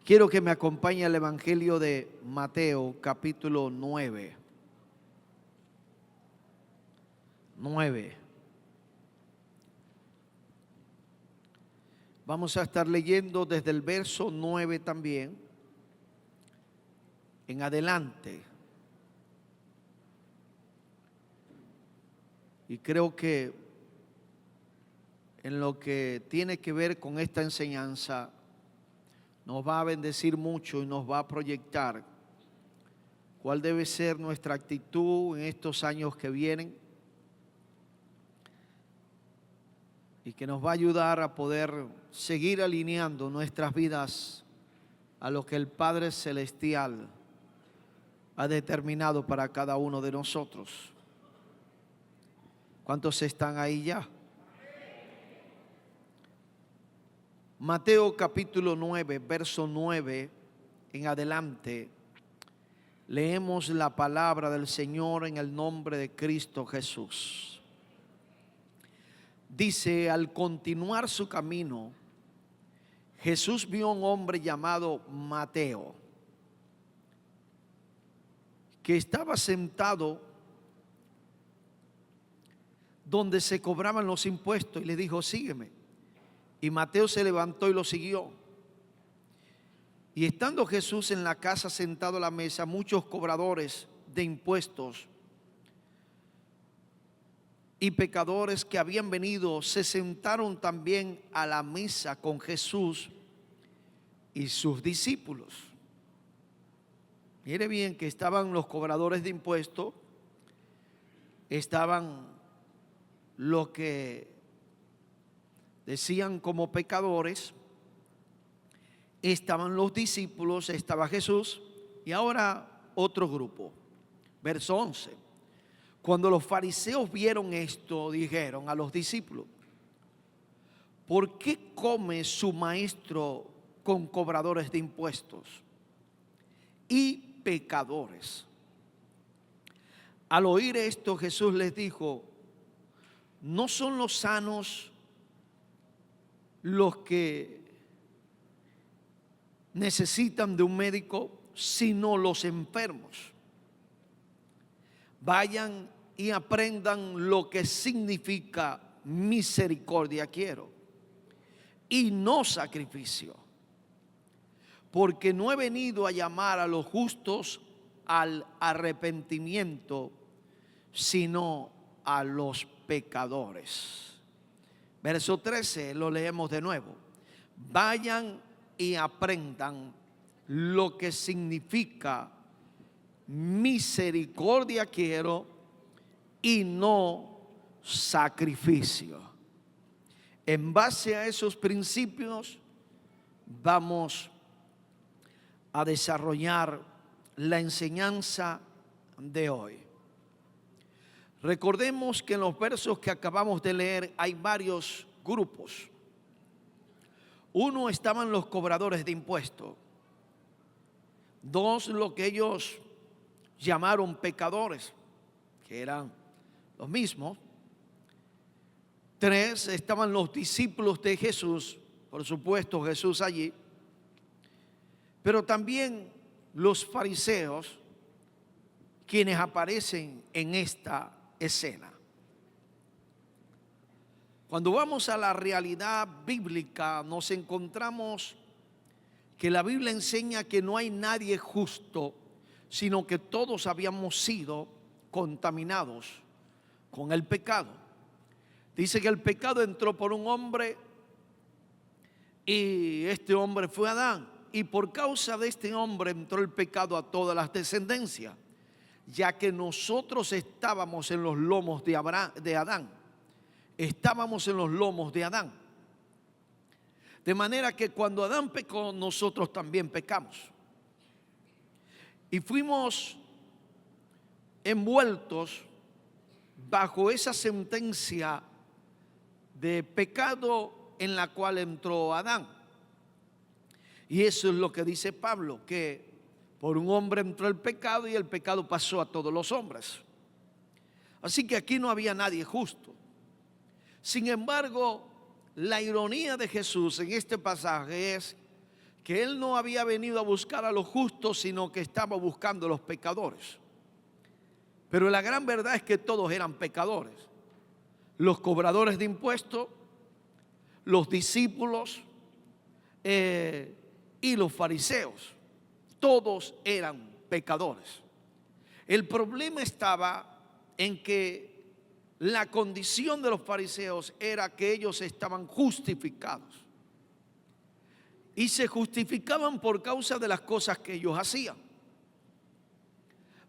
Quiero que me acompañe al Evangelio de Mateo, capítulo 9. Vamos a estar leyendo desde el verso 9 también en adelante. Y creo que en lo que tiene que ver con esta enseñanza nos va a bendecir mucho y nos va a proyectar cuál debe ser nuestra actitud en estos años que vienen y que nos va a ayudar a poder seguir alineando nuestras vidas a lo que el Padre Celestial ha determinado para cada uno de nosotros. ¿Cuántos están ahí ya? Mateo capítulo 9, verso 9 en adelante, leemos la palabra del Señor en el nombre de Cristo Jesús. Dice: al continuar su camino, Jesús vio a un hombre llamado Mateo, que estaba sentado donde se cobraban los impuestos, y le dijo: sígueme. Y Mateo se levantó y lo siguió. Y estando Jesús en la casa sentado a la mesa, muchos cobradores de impuestos y pecadores que habían venido se sentaron también a la mesa con Jesús y sus discípulos. Mire bien que estaban los cobradores de impuestos, estaban los que decían como pecadores, estaban los discípulos, estaba Jesús y ahora otro grupo. Verso 11. Cuando los fariseos vieron esto, dijeron a los discípulos: ¿por qué come su maestro con cobradores de impuestos y pecadores? Al oír esto, Jesús les dijo: no son los sanos los que necesitan de un médico, sino los enfermos. Vayan y aprendan lo que significa misericordia quiero y no sacrificio, porque no he venido a llamar a los justos al arrepentimiento, sino a los pecadores. Verso 13, lo leemos de nuevo. Vayan y aprendan lo que significa misericordia quiero y no sacrificio. En base a esos principios vamos a desarrollar la enseñanza de hoy. Recordemos que en los versos que acabamos de leer hay varios grupos. Uno, estaban los cobradores de impuestos. Dos, lo que ellos llamaron pecadores, que eran los mismos. Tres, estaban los discípulos de Jesús, por supuesto Jesús allí, pero también los fariseos, quienes aparecen en esta escena. Cuando vamos a la realidad bíblica, nos encontramos que la Biblia enseña que no hay nadie justo, sino que todos habíamos sido contaminados con el pecado. Dice que el pecado entró por un hombre y este hombre fue Adán, y por causa de este hombre entró el pecado a todas las descendencias, ya que nosotros estábamos en los lomos de Adán. Estábamos en los lomos de Adán. De manera que cuando Adán pecó, nosotros también pecamos. Y fuimos envueltos bajo esa sentencia de pecado en la cual entró Adán. Y eso es lo que dice Pablo, que por un hombre entró el pecado y el pecado pasó a todos los hombres. Así que aquí no había nadie justo. Sin embargo, la ironía de Jesús en este pasaje es que Él no había venido a buscar a los justos, sino que estaba buscando a los pecadores. Pero la gran verdad es que todos eran pecadores. Los cobradores de impuestos, los discípulos y los fariseos. Todos eran pecadores. El problema estaba en que la condición de los fariseos era que ellos estaban justificados. Y se justificaban por causa de las cosas que ellos hacían,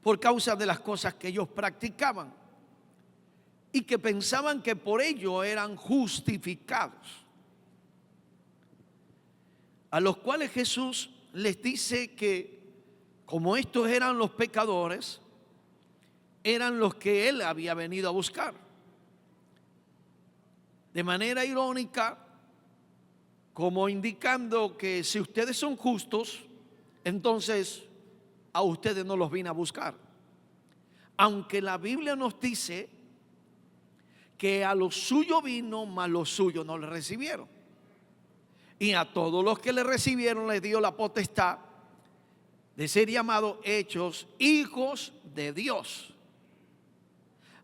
por causa de las cosas que ellos practicaban, y que pensaban que por ello eran justificados. A los cuales Jesús les dice que como estos eran los pecadores, eran los que Él había venido a buscar. De manera irónica, como indicando que si ustedes son justos, entonces a ustedes no los vine a buscar. Aunque la Biblia nos dice que a los suyos vino, mas los suyos no le recibieron. Y a todos los que le recibieron les dio la potestad de ser llamados hechos hijos de Dios.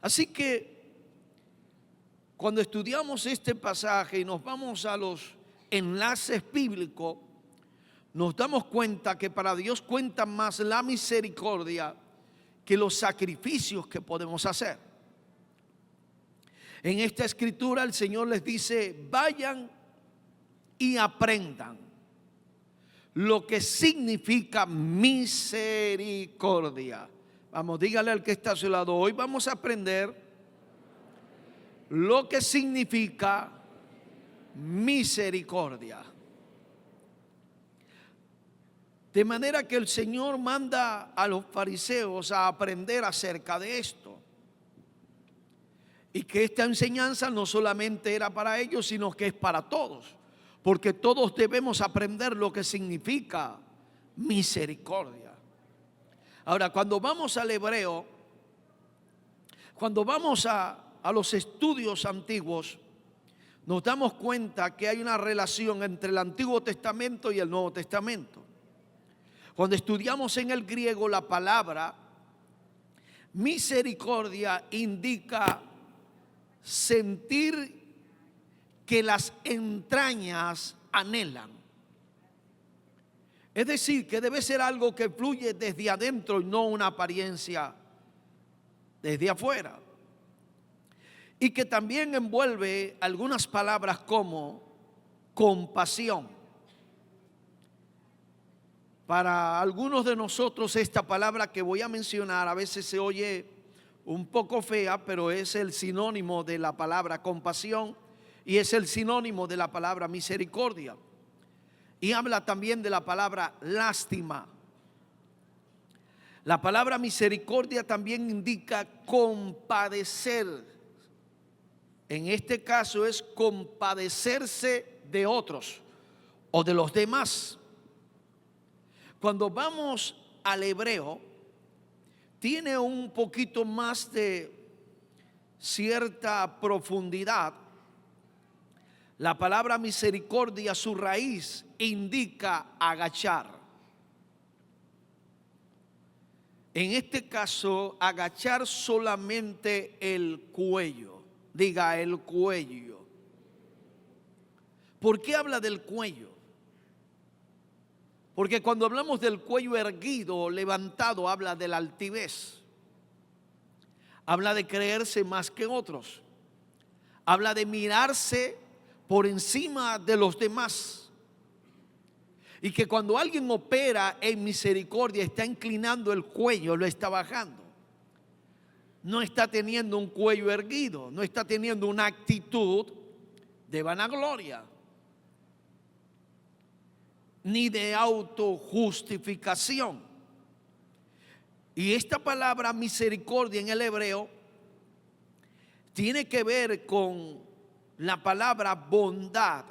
Así que cuando estudiamos este pasaje y nos vamos a los enlaces bíblicos, nos damos cuenta que para Dios cuenta más la misericordia que los sacrificios que podemos hacer. En esta escritura el Señor les dice: vayan y aprendan lo que significa misericordia. Vamos, dígale al que está a su lado: hoy vamos a aprender lo que significa misericordia. De manera que el Señor manda a los fariseos a aprender acerca de esto. Y que esta enseñanza no solamente era para ellos, sino que es para todos. Porque todos debemos aprender lo que significa misericordia. Ahora, cuando vamos al hebreo, cuando vamos a los estudios antiguos, nos damos cuenta que hay una relación entre el Antiguo Testamento y el Nuevo Testamento. Cuando estudiamos en el griego, la palabra misericordia indica sentir que las entrañas anhelan. Es decir, que debe ser algo que fluye desde adentro y no una apariencia desde afuera. Y que también envuelve algunas palabras como compasión. Para algunos de nosotros esta palabra que voy a mencionar a veces se oye un poco fea, pero es el sinónimo de la palabra compasión y es el sinónimo de la palabra misericordia. Y habla también de la palabra lástima. La palabra misericordia también indica compadecer. En este caso es compadecerse de otros o de los demás. Cuando vamos al hebreo, tiene un poquito más de cierta profundidad. La palabra misericordia, su raíz indica agachar. En este caso, agachar solamente el cuello. Diga, el cuello. ¿Por qué habla del cuello? Porque cuando hablamos del cuello erguido, levantado, habla de la altivez. Habla de creerse más que otros. Habla de mirarse por encima de los demás. Y que cuando alguien opera en misericordia, está inclinando el cuello, lo está bajando. No está teniendo un cuello erguido, no está teniendo una actitud de vanagloria, ni de autojustificación. Y esta palabra misericordia en el hebreo tiene que ver con la palabra bondad.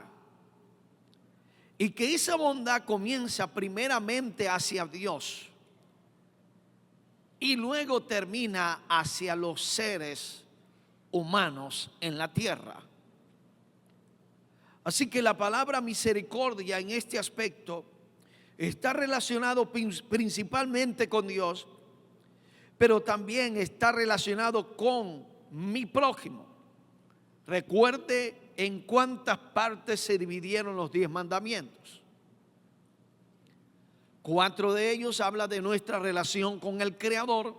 Y que esa bondad comienza primeramente hacia Dios y luego termina hacia los seres humanos en la tierra. Así que la palabra misericordia en este aspecto está relacionado principalmente con Dios, pero también está relacionado con mi prójimo. Recuerde en cuántas partes se dividieron los 10 mandamientos. 4 de ellos habla de nuestra relación con el Creador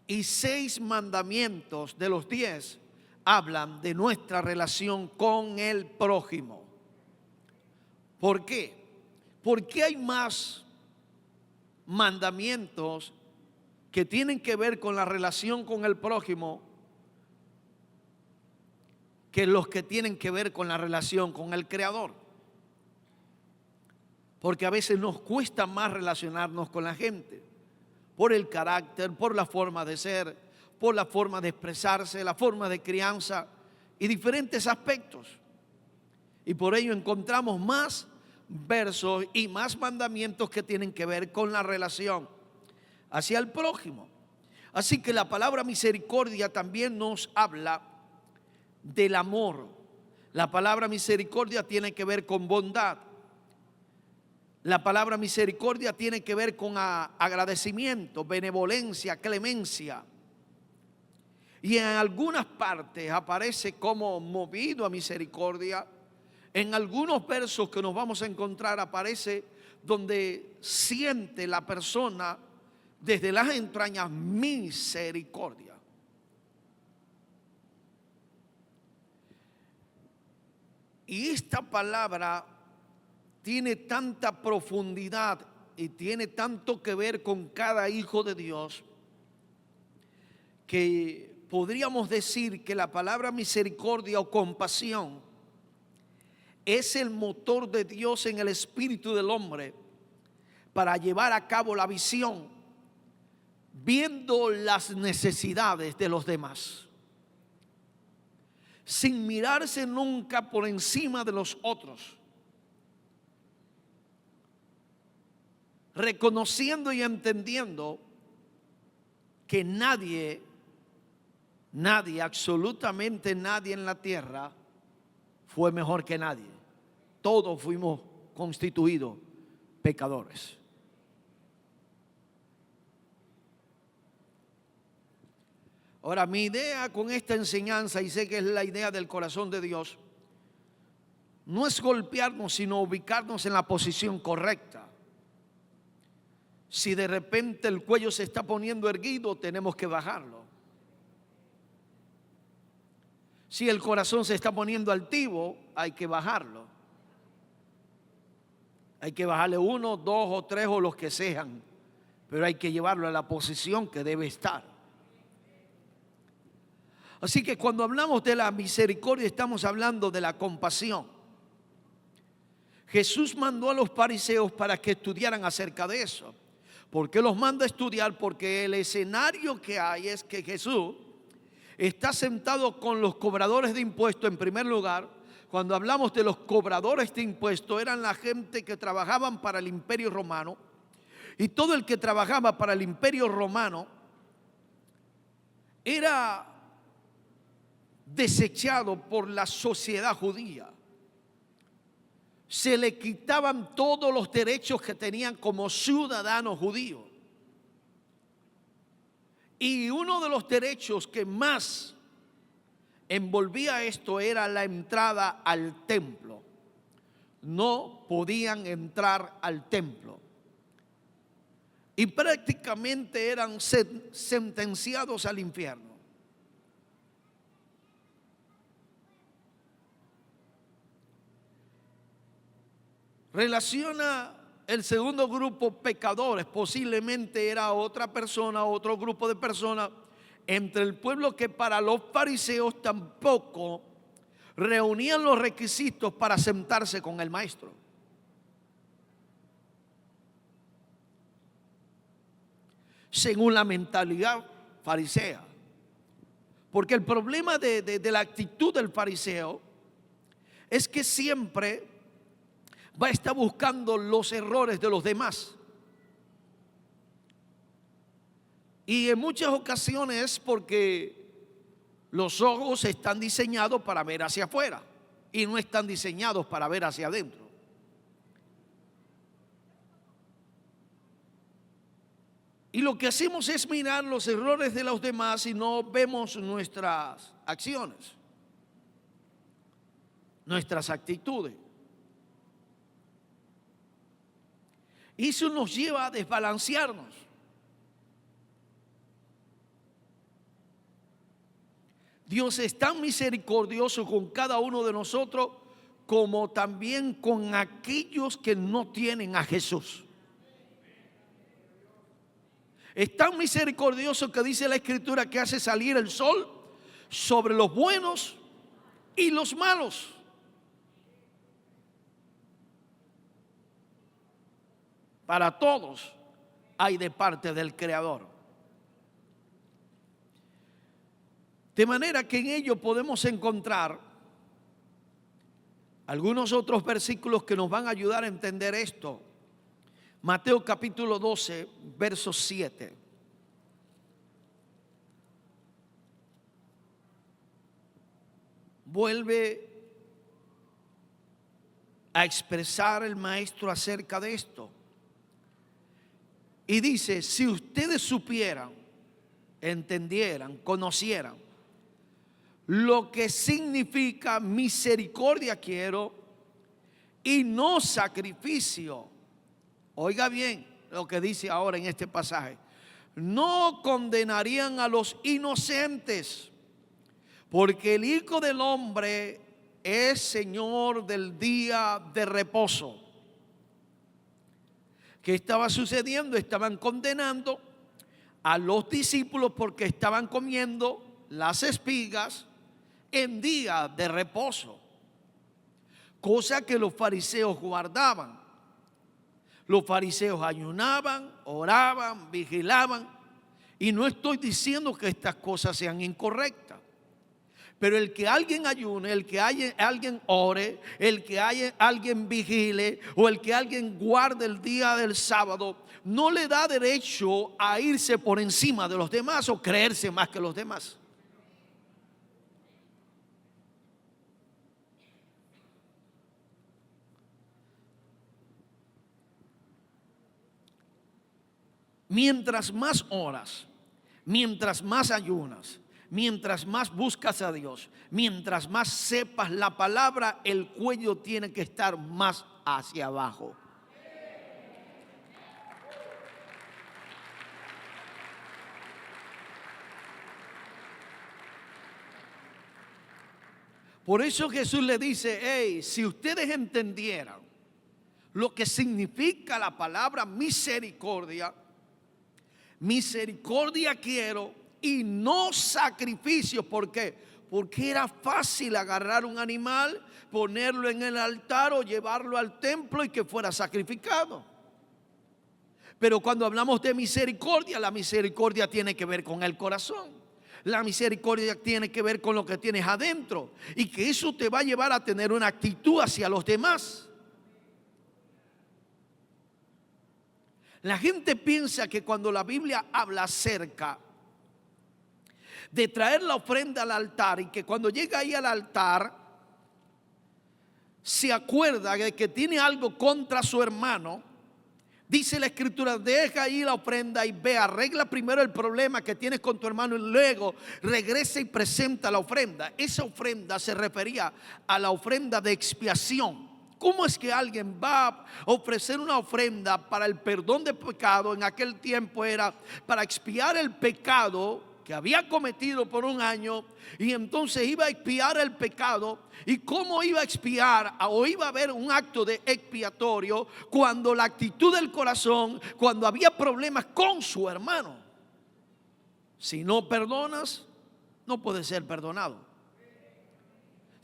y 6 mandamientos de los 10 hablan de nuestra relación con el prójimo. ¿Por qué? Porque hay más mandamientos que tienen que ver con la relación con el prójimo que los que tienen que ver con la relación con el Creador. Porque a veces nos cuesta más relacionarnos con la gente, por el carácter, por la forma de ser, por la forma de expresarse, la forma de crianza y diferentes aspectos. Y por ello encontramos más versos y más mandamientos que tienen que ver con la relación hacia el prójimo. Así que la palabra misericordia también nos habla del amor. La palabra misericordia tiene que ver con bondad. La palabra misericordia tiene que ver con agradecimiento, benevolencia, clemencia. Y en algunas partes aparece como movido a misericordia. En algunos versos que nos vamos a encontrar aparece donde siente la persona desde las entrañas misericordia. Y esta palabra tiene tanta profundidad y tiene tanto que ver con cada hijo de Dios que podríamos decir que la palabra misericordia o compasión es el motor de Dios en el espíritu del hombre para llevar a cabo la visión, viendo las necesidades de los demás, sin mirarse nunca por encima de los otros, reconociendo y entendiendo que nadie, absolutamente nadie en la tierra fue mejor que nadie. Todos fuimos constituidos pecadores. Ahora, mi idea con esta enseñanza, y sé que es la idea del corazón de Dios, no es golpearnos, sino ubicarnos en la posición correcta. Si de repente el cuello se está poniendo erguido, tenemos que bajarlo. Si el corazón se está poniendo altivo, hay que bajarlo. Hay que bajarle 1, 2 o 3 o los que sean, pero hay que llevarlo a la posición que debe estar. Así que cuando hablamos de la misericordia, estamos hablando de la compasión. Jesús mandó a los fariseos para que estudiaran acerca de eso. ¿Por qué los manda a estudiar? Porque el escenario que hay es que Jesús está sentado con los cobradores de impuestos en primer lugar. Cuando hablamos de los cobradores de impuestos, eran la gente que trabajaban para el Imperio Romano. Y todo el que trabajaba para el Imperio Romano era desechado por la sociedad judía. Se le quitaban todos los derechos que tenían como ciudadanos judíos. Y uno de los derechos que más envolvía esto era la entrada al templo. No podían entrar al templo. Y prácticamente eran sentenciados al infierno. Relaciona el segundo grupo, pecadores, posiblemente era otra persona, otro grupo de personas entre el pueblo que para los fariseos tampoco reunían los requisitos para sentarse con el maestro. Según la mentalidad farisea. Porque el problema de la actitud del fariseo es que siempre va a estar buscando los errores de los demás. Y en muchas ocasiones es porque los ojos están diseñados para ver hacia afuera y no están diseñados para ver hacia adentro. Y lo que hacemos es mirar los errores de los demás y no vemos nuestras acciones, nuestras actitudes. Y eso nos lleva a desbalancearnos. Dios es tan misericordioso con cada uno de nosotros como también con aquellos que no tienen a Jesús. Es tan misericordioso que dice la Escritura que hace salir el sol sobre los buenos y los malos. Para todos hay de parte del Creador. De manera que en ello podemos encontrar algunos otros versículos que nos van a ayudar a entender esto. Mateo capítulo 12, verso 7. Vuelve a expresar el maestro acerca de esto. Y dice, si ustedes supieran, entendieran, conocieran lo que significa misericordia quiero y no sacrificio. Oiga bien lo que dice ahora en este pasaje. No condenarían a los inocentes, porque el Hijo del Hombre es Señor del día de reposo. ¿Qué estaba sucediendo? Estaban condenando a los discípulos porque estaban comiendo las espigas en día de reposo, cosa que los fariseos guardaban. Los fariseos ayunaban, oraban, vigilaban, y no estoy diciendo que estas cosas sean incorrectas, pero el que alguien ayune, el que alguien ore, el que alguien vigile o el que alguien guarde el día del sábado no le da derecho a irse por encima de los demás o creerse más que los demás. Mientras más oras, mientras más ayunas, mientras más buscas a Dios, mientras más sepas la palabra, el cuello tiene que estar más hacia abajo. Por eso Jesús le dice, hey, si ustedes entendieran lo que significa la palabra misericordia, misericordia quiero y no sacrificio. ¿Por qué? Porque era fácil agarrar un animal, ponerlo en el altar o llevarlo al templo y que fuera sacrificado. Pero cuando hablamos de misericordia, la misericordia tiene que ver con el corazón. La misericordia tiene que ver con lo que tienes adentro y que eso te va a llevar a tener una actitud hacia los demás. La gente piensa que cuando la Biblia habla acerca de traer la ofrenda al altar y que cuando llega ahí al altar se acuerda de que tiene algo contra su hermano, dice la Escritura, deja ahí la ofrenda y ve, arregla primero el problema que tienes con tu hermano y luego regresa y presenta la ofrenda. Esa ofrenda se refería a la ofrenda de expiación. ¿Cómo es que alguien va a ofrecer una ofrenda para el perdón de pecado? En aquel tiempo era para expiar el pecado que había cometido por un año, y entonces iba a expiar el pecado. ¿Y cómo iba a expiar? O iba a haber un acto de expiatorio cuando la actitud del corazón, cuando había problemas con su hermano. Si no perdonas, no puedes ser perdonado.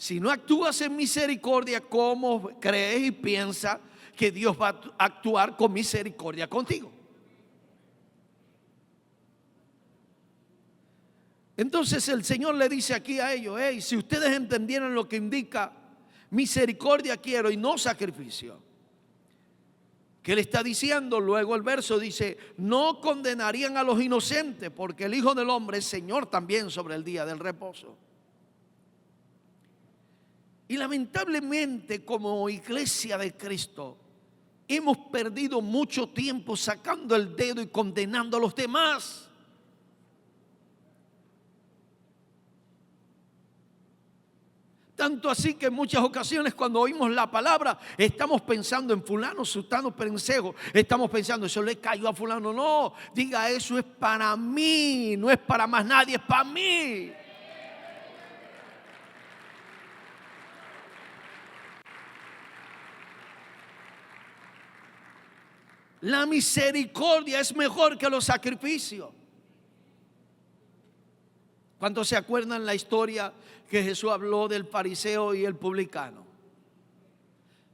Si no actúas en misericordia, ¿cómo crees y piensas que Dios va a actuar con misericordia contigo? Entonces el Señor le dice aquí a ellos, hey, si ustedes entendieran lo que indica misericordia quiero y no sacrificio. ¿Qué le está diciendo? Luego el verso dice, no condenarían a los inocentes porque el Hijo del Hombre es Señor también sobre el día del reposo. Y lamentablemente como iglesia de Cristo hemos perdido mucho tiempo sacando el dedo y condenando a los demás. Tanto así que en muchas ocasiones cuando oímos la palabra estamos pensando en fulano, sutano, perencejo. Estamos pensando, eso le cayó a fulano. No, diga, eso es para mí, no es para más nadie, es para mí. La misericordia es mejor que los sacrificios. ¿Cuántos se acuerdan la historia que Jesús habló del fariseo y el publicano?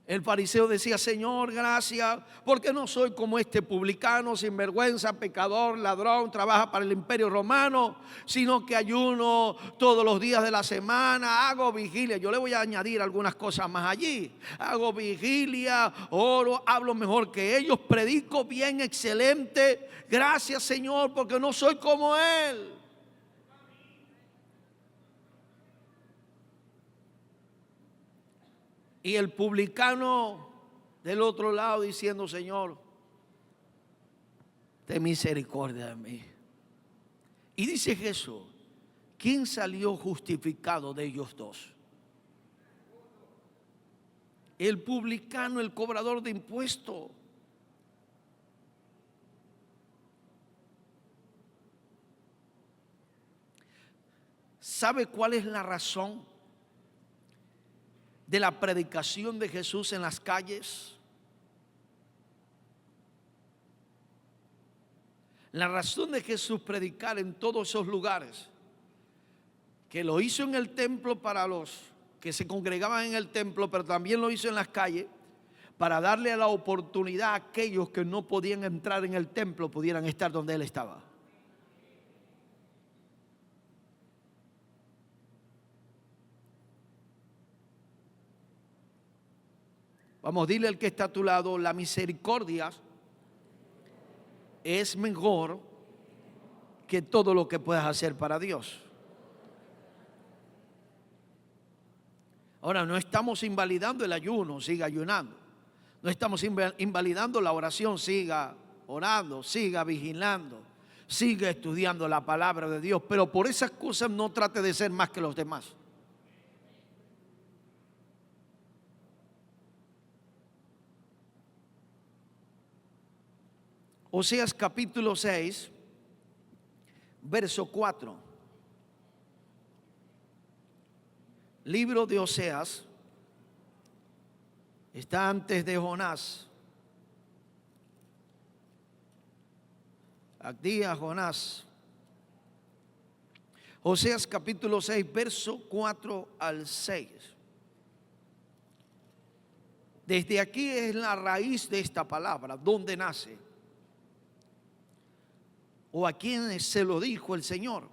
El fariseo decía, Señor, gracias, porque no soy como este publicano, sinvergüenza, pecador, ladrón, trabaja para el imperio romano, sino que ayuno todos los días de la semana, hago vigilia. Yo le voy a añadir algunas cosas más allí. Hago vigilia, oro, hablo mejor que ellos, predico bien, excelente. Gracias, Señor, porque no soy como él. Y el publicano del otro lado diciendo, Señor, ten misericordia de mí. Y dice Jesús, ¿quién salió justificado de ellos dos? El publicano, el cobrador de impuestos. ¿Sabe cuál es la razón de la predicación de Jesús en las calles? La razón de Jesús predicar en todos esos lugares, que lo hizo en el templo para los que se congregaban en el templo, pero también lo hizo en las calles, para darle la oportunidad a aquellos que no podían entrar en el templo, pudieran estar donde él estaba. Vamos, dile al que está a tu lado, la misericordia es mejor que todo lo que puedas hacer para Dios. Ahora, no estamos invalidando el ayuno, siga ayunando. No estamos invalidando la oración, siga orando, siga vigilando, siga estudiando la palabra de Dios. Pero por esas cosas no trate de ser más que los demás. Oseas capítulo 6, verso 4. Libro de Oseas está antes de Jonás. Aquí a Jonás. Oseas capítulo 6, verso 4 al 6. Desde aquí es la raíz de esta palabra, ¿dónde nace? ¿O a quién se lo dijo el Señor?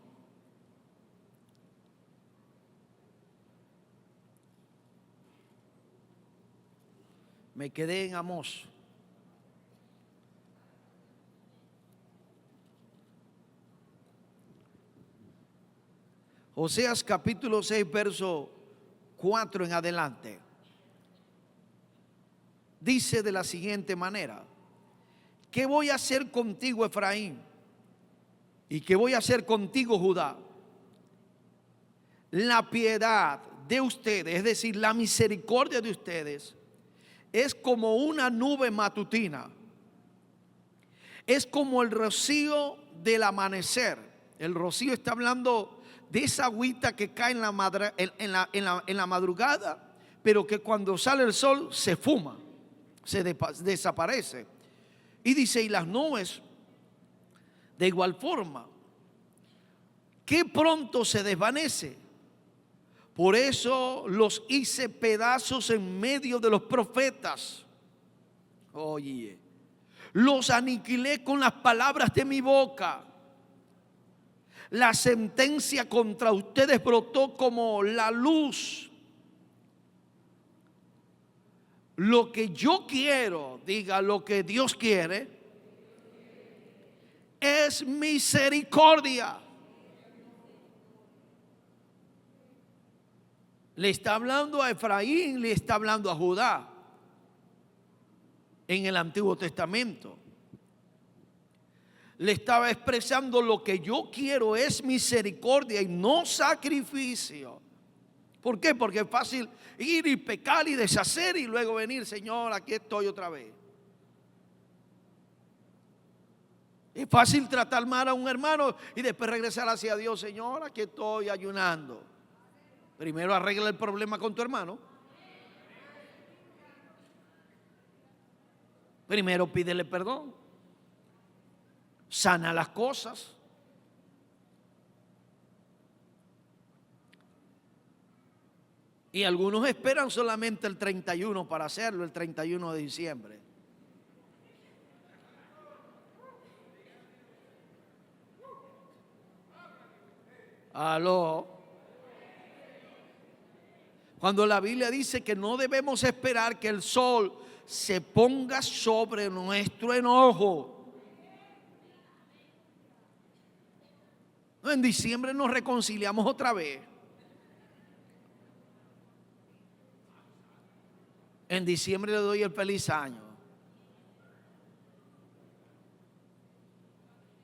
Me quedé en Amós. Oseas capítulo 6, verso 4 en adelante. Dice de la siguiente manera: ¿qué voy a hacer contigo, Efraín? ¿Y qué voy a hacer contigo, Judá? La piedad de ustedes, es decir, la misericordia de ustedes, es como una nube matutina. Es como el rocío del amanecer. El rocío está hablando de esa agüita que cae en la madrugada, pero que cuando sale el sol se fuma, se desaparece. Y dice, y las nubes de igual forma, que pronto se desvanece. Por eso los hice pedazos en medio de los profetas. Oye, los aniquilé con las palabras de mi boca. La sentencia contra ustedes brotó como la luz. Lo que yo quiero, diga lo que Dios quiere, es misericordia. Le está hablando a Efraín, le está hablando a Judá. en el Antiguo Testamento. Le estaba expresando: lo que yo quiero es misericordia y no sacrificio. ¿Por qué? Porque es fácil ir y pecar y deshacer y luego venir: Señor, aquí estoy otra vez. Es fácil tratar mal a un hermano y después regresar hacia Dios: Señor, aquí estoy ayunando. Primero arregla el problema con tu hermano. Primero pídele perdón. Sana las cosas. Y algunos esperan solamente el 31 para hacerlo, el 31 de diciembre. Aló. Cuando la Biblia dice que no debemos esperar que el sol se ponga sobre nuestro enojo. En diciembre nos reconciliamos otra vez. En diciembre le doy el feliz año.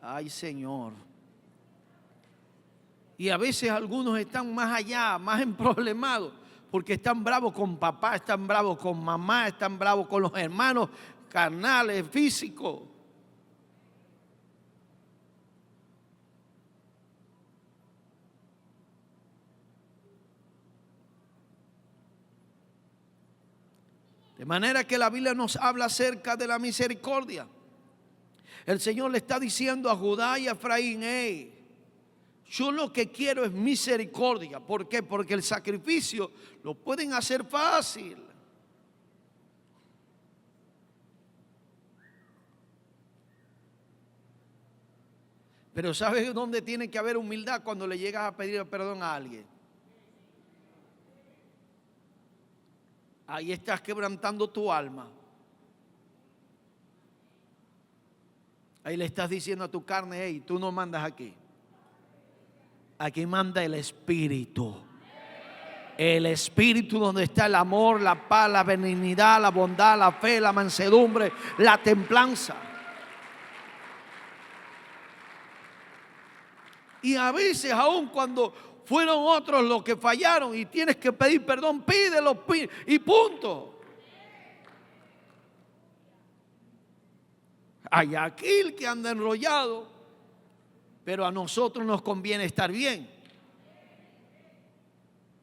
Ay, Señor. Y a veces algunos están más allá, más emproblemados, porque están bravos con papá, están bravos con mamá, están bravos con los hermanos carnales, físicos. De manera que la Biblia nos habla acerca de la misericordia. El Señor le está diciendo a Judá y a Efraín: hey, yo lo que quiero es misericordia. ¿Por qué? Porque el sacrificio lo pueden hacer fácil. Pero ¿sabes dónde tiene que haber humildad? Cuando le llegas a pedir perdón a alguien. Ahí estás quebrantando tu alma. Ahí le estás diciendo a tu carne: hey, tú no mandas aquí. Aquí manda el Espíritu. El Espíritu, donde está el amor, la paz, la benignidad, la bondad, la fe, la mansedumbre, la templanza. Y a veces, aun cuando fueron otros los que fallaron y tienes que pedir perdón, pídelo y punto. Hay aquel que anda enrollado, pero a nosotros nos conviene estar bien.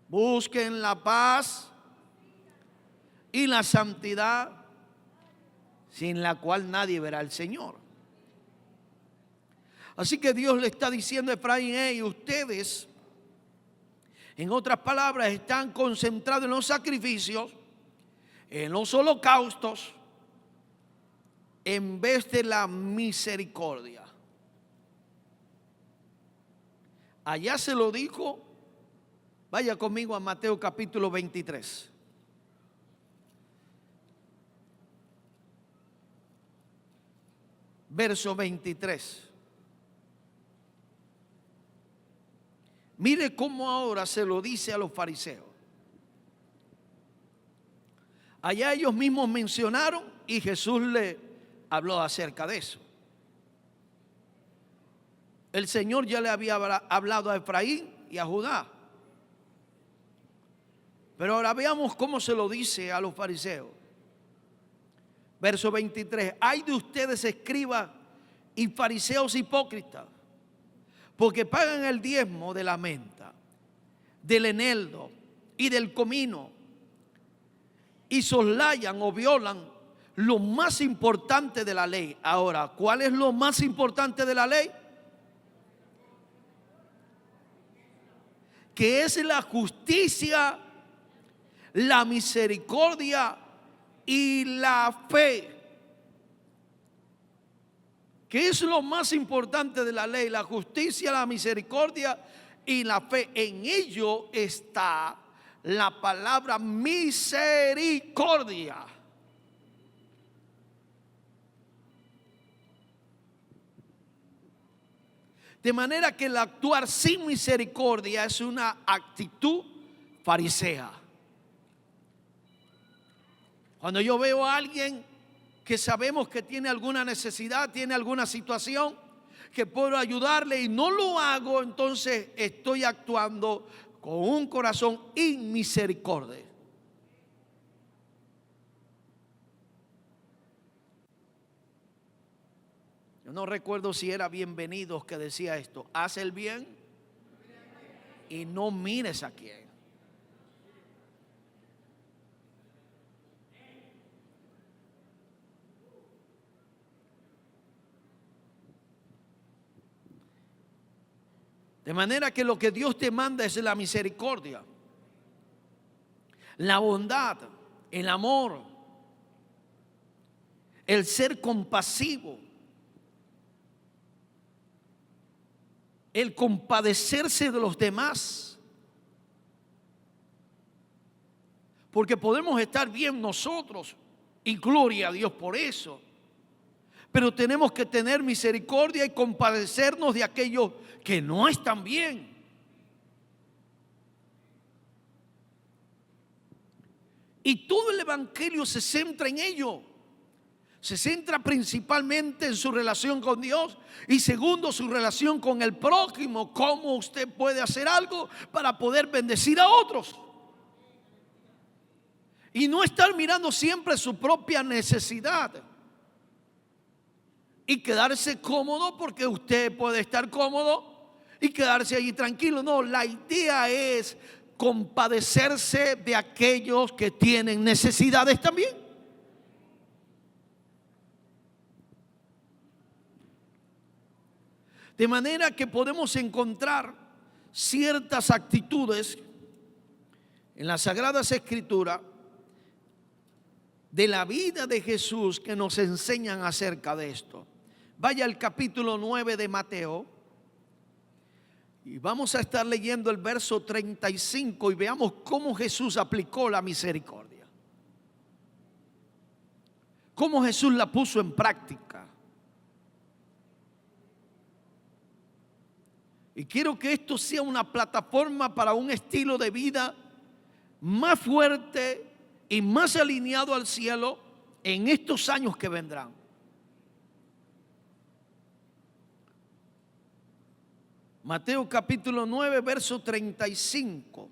Busquen la paz y la santidad, sin la cual nadie verá al Señor. Así que Dios le está diciendo a Efraín: hey, ustedes, en otras palabras, están concentrados en los sacrificios, en los holocaustos, en vez de la misericordia. Allá se lo dijo. Vaya conmigo a Mateo capítulo 23. Verso 23. Mire cómo ahora se lo dice a los fariseos. Allá ellos mismos mencionaron y Jesús le habló acerca de eso. El Señor ya le había hablado a Efraín y a Judá. Pero ahora veamos cómo se lo dice a los fariseos. Verso 23. Ay de ustedes, escribas y fariseos hipócritas, porque pagan el diezmo de la menta, del eneldo y del comino, y soslayan o violan lo más importante de la ley. Ahora, ¿cuál es lo más importante de la ley? Que es la justicia, la misericordia y la fe. ¿Qué es lo más importante de la ley? La justicia, la misericordia y la fe. En ello está la palabra misericordia. De manera que el actuar sin misericordia es una actitud farisea. Cuando yo veo a alguien que sabemos que tiene alguna necesidad, tiene alguna situación, que puedo ayudarle y no lo hago, entonces estoy actuando con un corazón inmisericordia. Yo no recuerdo si era Bienvenidos que decía esto: haz el bien y no mires a quién. De manera que lo que Dios te manda es la misericordia, la bondad, el amor, el ser compasivo, el compadecerse de los demás. Porque podemos estar bien nosotros, y gloria a Dios por eso, pero tenemos que tener misericordia y compadecernos de aquellos que no están bien. Y todo el evangelio se centra en ello. Se centra principalmente en su relación con Dios y segundo, su relación con el prójimo. Cómo usted puede hacer algo para poder bendecir a otros. Y no estar mirando siempre su propia necesidad y quedarse cómodo, porque usted puede estar cómodo y quedarse allí tranquilo. No, la idea es compadecerse de aquellos que tienen necesidades también. De manera que podemos encontrar ciertas actitudes en las Sagradas Escrituras de la vida de Jesús que nos enseñan acerca de esto. Vaya al capítulo 9 de Mateo y vamos a estar leyendo el verso 35 y veamos cómo Jesús aplicó la misericordia, cómo Jesús la puso en práctica. Y quiero que esto sea una plataforma para un estilo de vida más fuerte y más alineado al cielo en estos años que vendrán. Mateo capítulo 9, verso 35.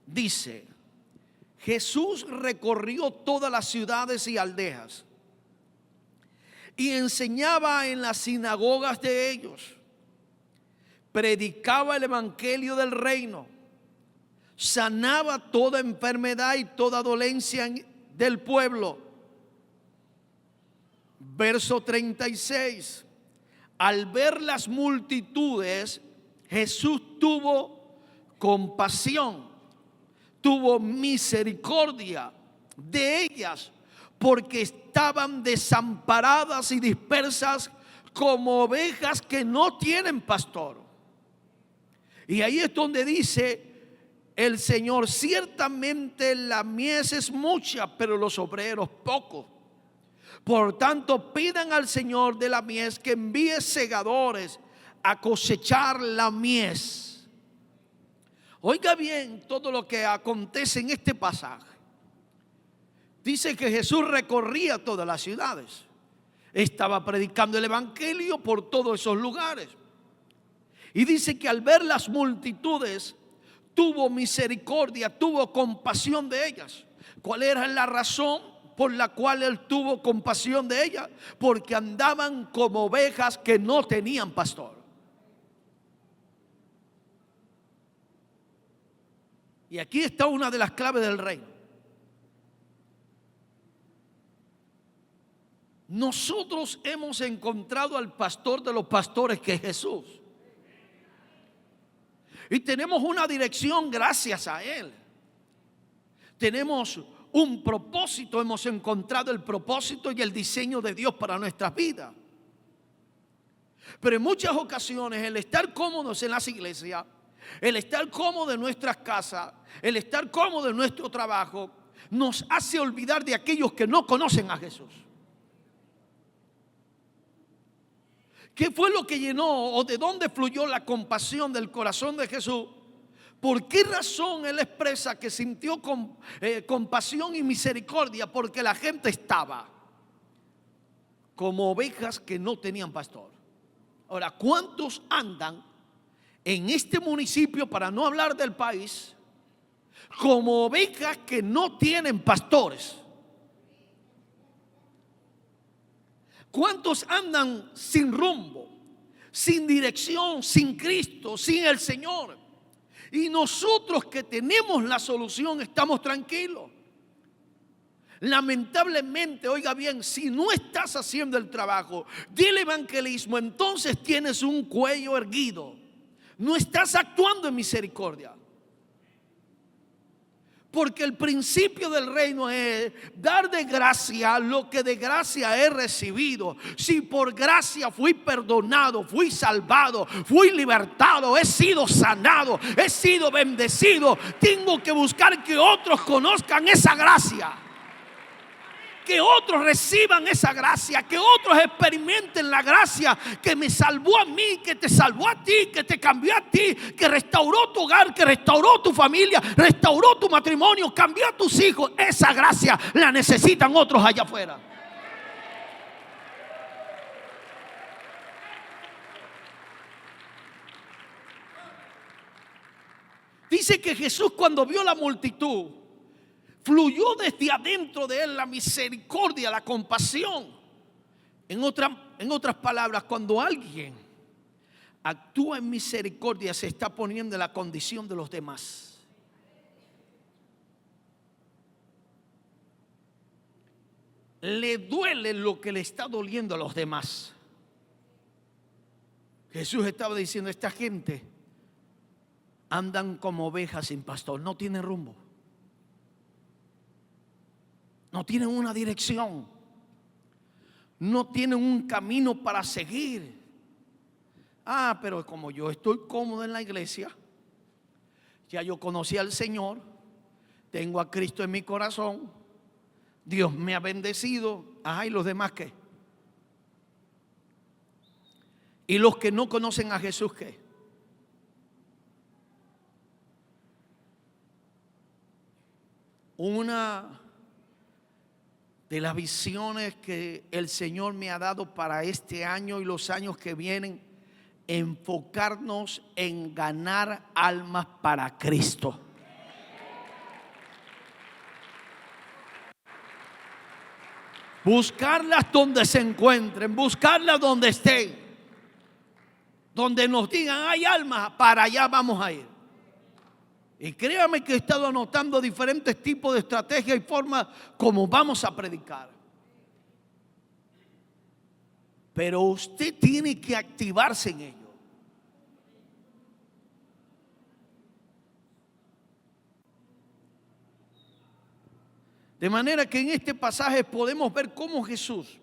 Dice: Jesús recorrió todas las ciudades y aldeas y enseñaba en las sinagogas de ellos, predicaba el evangelio del reino, sanaba toda enfermedad y toda dolencia del pueblo. Verso 36. Al ver las multitudes, Jesús tuvo compasión, tuvo misericordia de ellas, porque estaban desamparadas y dispersas como ovejas que no tienen pastor. Y ahí es donde dice el Señor: ciertamente la mies es mucha, pero los obreros pocos. Por tanto, pidan al Señor de la mies que envíe segadores a cosechar la mies. Oiga bien todo lo que acontece en este pasaje. Dice que Jesús recorría todas las ciudades, estaba predicando el evangelio por todos esos lugares. Y dice que al ver las multitudes, tuvo misericordia, tuvo compasión de ellas. ¿Cuál era la razón por la cual él tuvo compasión de ellas? Porque andaban como ovejas que no tenían pastor. Y aquí está una de las claves del reino. Nosotros hemos encontrado al pastor de los pastores, que es Jesús. Y tenemos una dirección gracias a Él. Tenemos un propósito, hemos encontrado el propósito y el diseño de Dios para nuestras vidas. Pero en muchas ocasiones el estar cómodos en las iglesias, el estar cómodos en nuestras casas, el estar cómodos en nuestro trabajo, nos hace olvidar de aquellos que no conocen a Jesús. ¿Qué fue lo que llenó o de dónde fluyó la compasión del corazón de Jesús ¿Por qué razón él expresa que sintió compasión y misericordia? Porque la gente estaba como ovejas que no tenían pastor. Ahora, ¿cuántos andan en este municipio, para no hablar del país, como ovejas que no tienen pastores? ¿Cuántos andan sin rumbo, sin dirección, sin Cristo, sin el Señor? Y nosotros que tenemos la solución estamos tranquilos. Lamentablemente, oiga bien, si no estás haciendo el trabajo del evangelismo, entonces tienes un cuello erguido. No estás actuando en misericordia. Porque el principio del reino es dar de gracia lo que de gracia he recibido. Si por gracia fui perdonado, fui salvado, fui libertado, he sido sanado, he sido bendecido, tengo que buscar que otros conozcan esa gracia, que otros reciban esa gracia, que otros experimenten la gracia que me salvó a mí, que te salvó a ti, que te cambió a ti, que restauró tu hogar, que restauró tu familia, restauró tu matrimonio, cambió a tus hijos. Esa gracia la necesitan otros allá afuera. Dice que Jesús, cuando vio la multitud, fluyó desde adentro de él la misericordia, la compasión. En otras palabras, cuando alguien actúa en misericordia, se está poniendo en la condición de los demás. Le duele lo que le está doliendo a los demás. Jesús estaba diciendo: esta gente andan como ovejas sin pastor, no tienen rumbo. No tienen una dirección. No tienen un camino para seguir. Pero como yo estoy cómodo en la iglesia, ya yo conocí al Señor, tengo a Cristo en mi corazón, Dios me ha bendecido. ¿Y los demás qué? ¿Y los que no conocen a Jesús qué? Una de las visiones que el Señor me ha dado para este año y los años que vienen, enfocarnos en ganar almas para Cristo. Buscarlas donde se encuentren, buscarlas donde estén, donde nos digan hay almas, para allá vamos a ir. Y créame que he estado anotando diferentes tipos de estrategias y formas como vamos a predicar. Pero usted tiene que activarse en ello. De manera que en este pasaje podemos ver cómo Jesús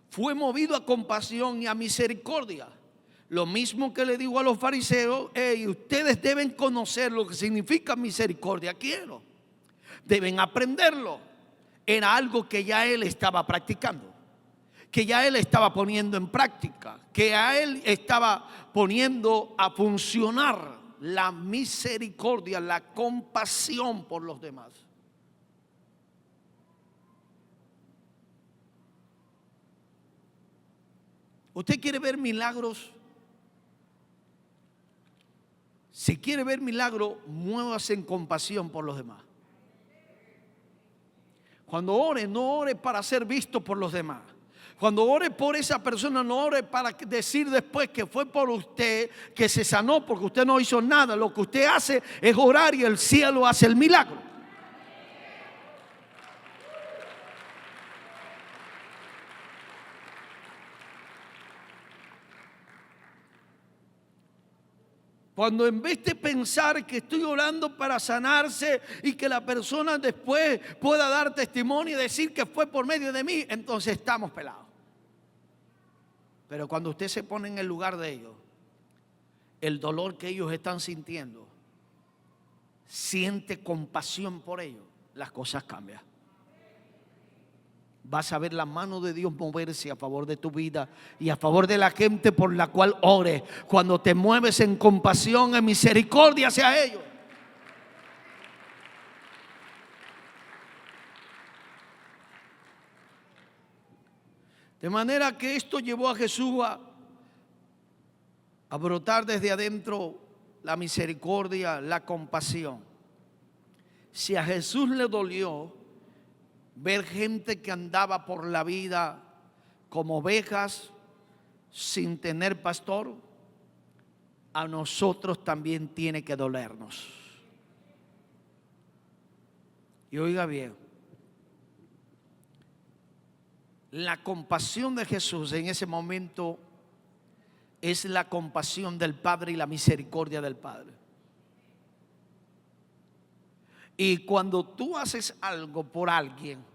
fue movido a compasión y a misericordia. Lo mismo que le digo a los fariseos: ustedes deben conocer lo que significa misericordia. Deben aprenderlo. Era algo que ya él estaba practicando, que ya él estaba poniendo en práctica, que ya él estaba poniendo a funcionar la misericordia, la compasión por los demás. ¿Usted quiere ver milagros? Si quiere ver milagro, muévase en compasión por los demás. Cuando ore, no ore para ser visto por los demás. Cuando ore por esa persona, no ore para decir después que fue por usted que se sanó, porque usted no hizo nada. Lo que usted hace es orar y el cielo hace el milagro. Cuando en vez de pensar que estoy orando para sanarse y que la persona después pueda dar testimonio y decir que fue por medio de mí, entonces estamos pelados. Pero cuando usted se pone en el lugar de ellos, el dolor que ellos están sintiendo, siente compasión por ellos, las cosas cambian. vas a ver la mano de Dios moverse a favor de tu vida y a favor de la gente por la cual ores, cuando te mueves en compasión, en misericordia hacia ellos. De manera que esto llevó a Jesús a brotar desde adentro la misericordia, la compasión. Si a Jesús le dolió ver gente que andaba por la vida como ovejas sin tener pastor, a nosotros también tiene que dolernos. Y oiga bien, la compasión de Jesús en ese momento es la compasión del Padre y la misericordia del Padre. Y cuando tú haces algo por alguien,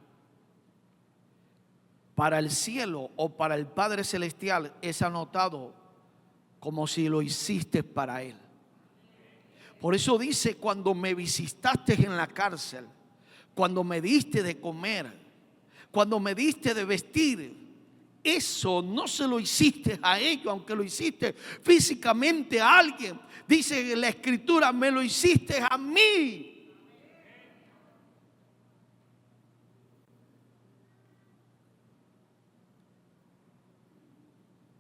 para el cielo o para el Padre Celestial es anotado como si lo hiciste para Él. Por eso dice: cuando me visitaste en la cárcel, cuando me diste de comer, cuando me diste de vestir, eso no se lo hiciste a ellos, aunque lo hiciste físicamente a alguien. Dice la Escritura: me lo hiciste a mí.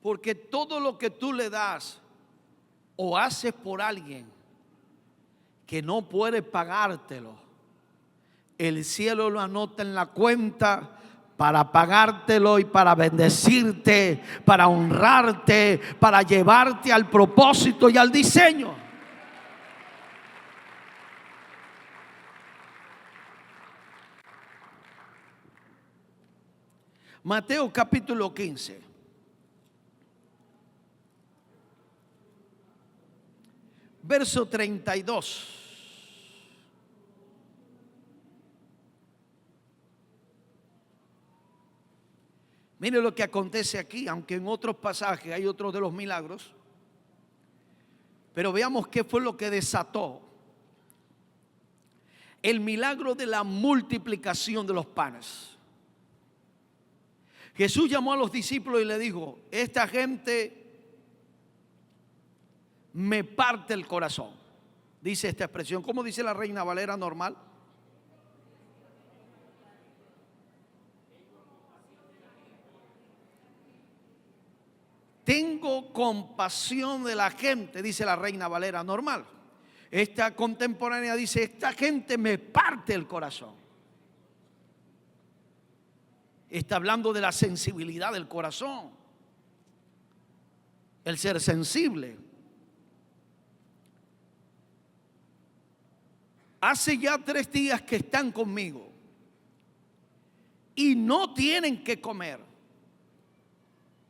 Porque todo lo que tú le das o haces por alguien que no puede pagártelo, el cielo lo anota en la cuenta para pagártelo y para bendecirte, para honrarte, para llevarte al propósito y al diseño. Mateo capítulo 15. Verso 32. Mire lo que acontece aquí, aunque en otros pasajes hay otros de los milagros. Pero veamos qué fue lo que desató el milagro de la multiplicación de los panes. Jesús llamó a los discípulos y le dijo: esta gente me parte el corazón. Dice esta expresión. ¿Cómo dice la Reina Valera normal? Tengo compasión de la gente, dice la Reina Valera normal. Esta contemporánea dice: esta gente me parte el corazón. Está hablando de la sensibilidad del corazón, el ser sensible. Hace ya 3 días que están conmigo y no tienen que comer.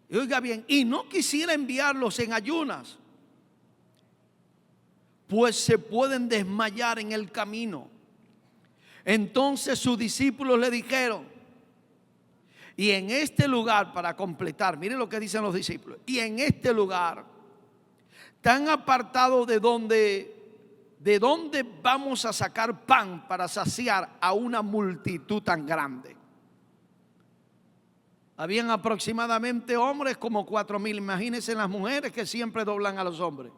Y oiga bien, y no quisiera enviarlos en ayunas, pues se pueden desmayar en el camino. Entonces sus discípulos le dijeron: y en este lugar, para completar, miren lo que dicen los discípulos, y en este lugar tan apartado ¿de dónde vamos a sacar pan para saciar a una multitud tan grande? Habían aproximadamente hombres como 4,000. Imagínense las mujeres que siempre doblan a los hombres.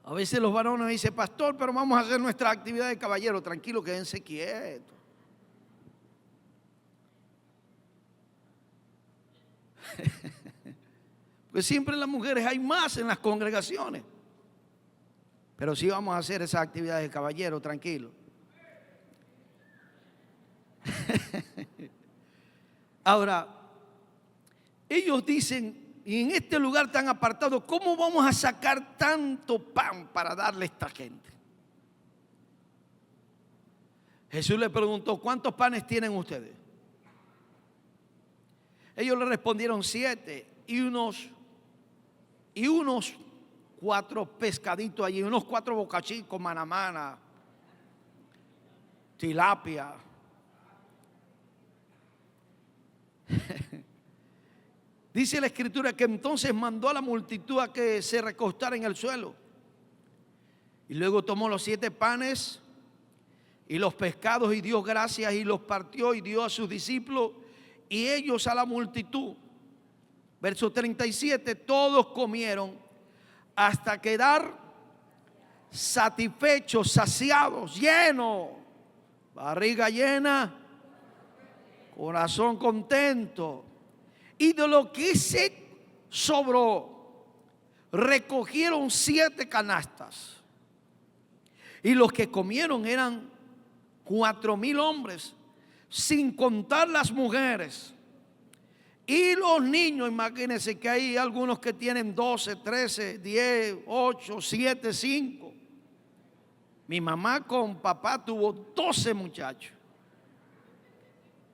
A veces los varones dicen: pastor, pero vamos a hacer nuestra actividad de caballero. Tranquilo, quédense quietos. Pues siempre las mujeres hay más en las congregaciones. Pero sí vamos a hacer esa actividad de caballero, tranquilo. Ahora, ellos dicen: y en este lugar tan apartado, ¿cómo vamos a sacar tanto pan para darle a esta gente? Jesús le preguntó: ¿cuántos panes tienen ustedes? Ellos le respondieron: 7 y unos 4 pescaditos allí, unos 4 bocachicos, manamana, tilapia. Dice la Escritura que entonces mandó a la multitud a que se recostara en el suelo. Y luego tomó los 7 panes y los pescados, y dio gracias y los partió y dio a sus discípulos y ellos a la multitud. Verso 37, todos comieron hasta quedar satisfechos, saciados, llenos, barriga llena, corazón contento. Y de lo que se sobró, recogieron 7 canastas. Y los que comieron eran 4,000 hombres, sin contar las mujeres. Y los niños, imagínense que hay algunos que tienen 12, 13, 10, 8, 7, 5. Mi mamá con papá tuvo 12 muchachos.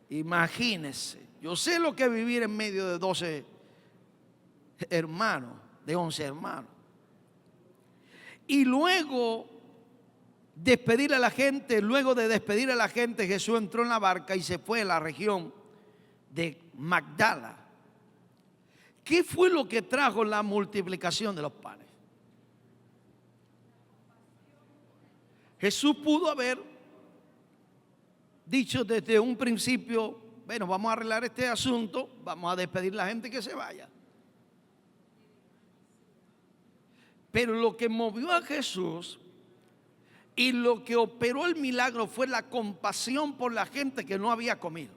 Imagínense, yo sé lo que es vivir en medio de 12 hermanos, de 11 hermanos. Y luego de despedir a la gente, Jesús entró en la barca y se fue a la región de Magdala. ¿Qué fue lo que trajo la multiplicación de los panes? Jesús pudo haber dicho desde un principio: bueno, vamos a arreglar este asunto, vamos a despedir a la gente que se vaya. Pero lo que movió a Jesús y lo que operó el milagro fue la compasión por la gente que no había comido.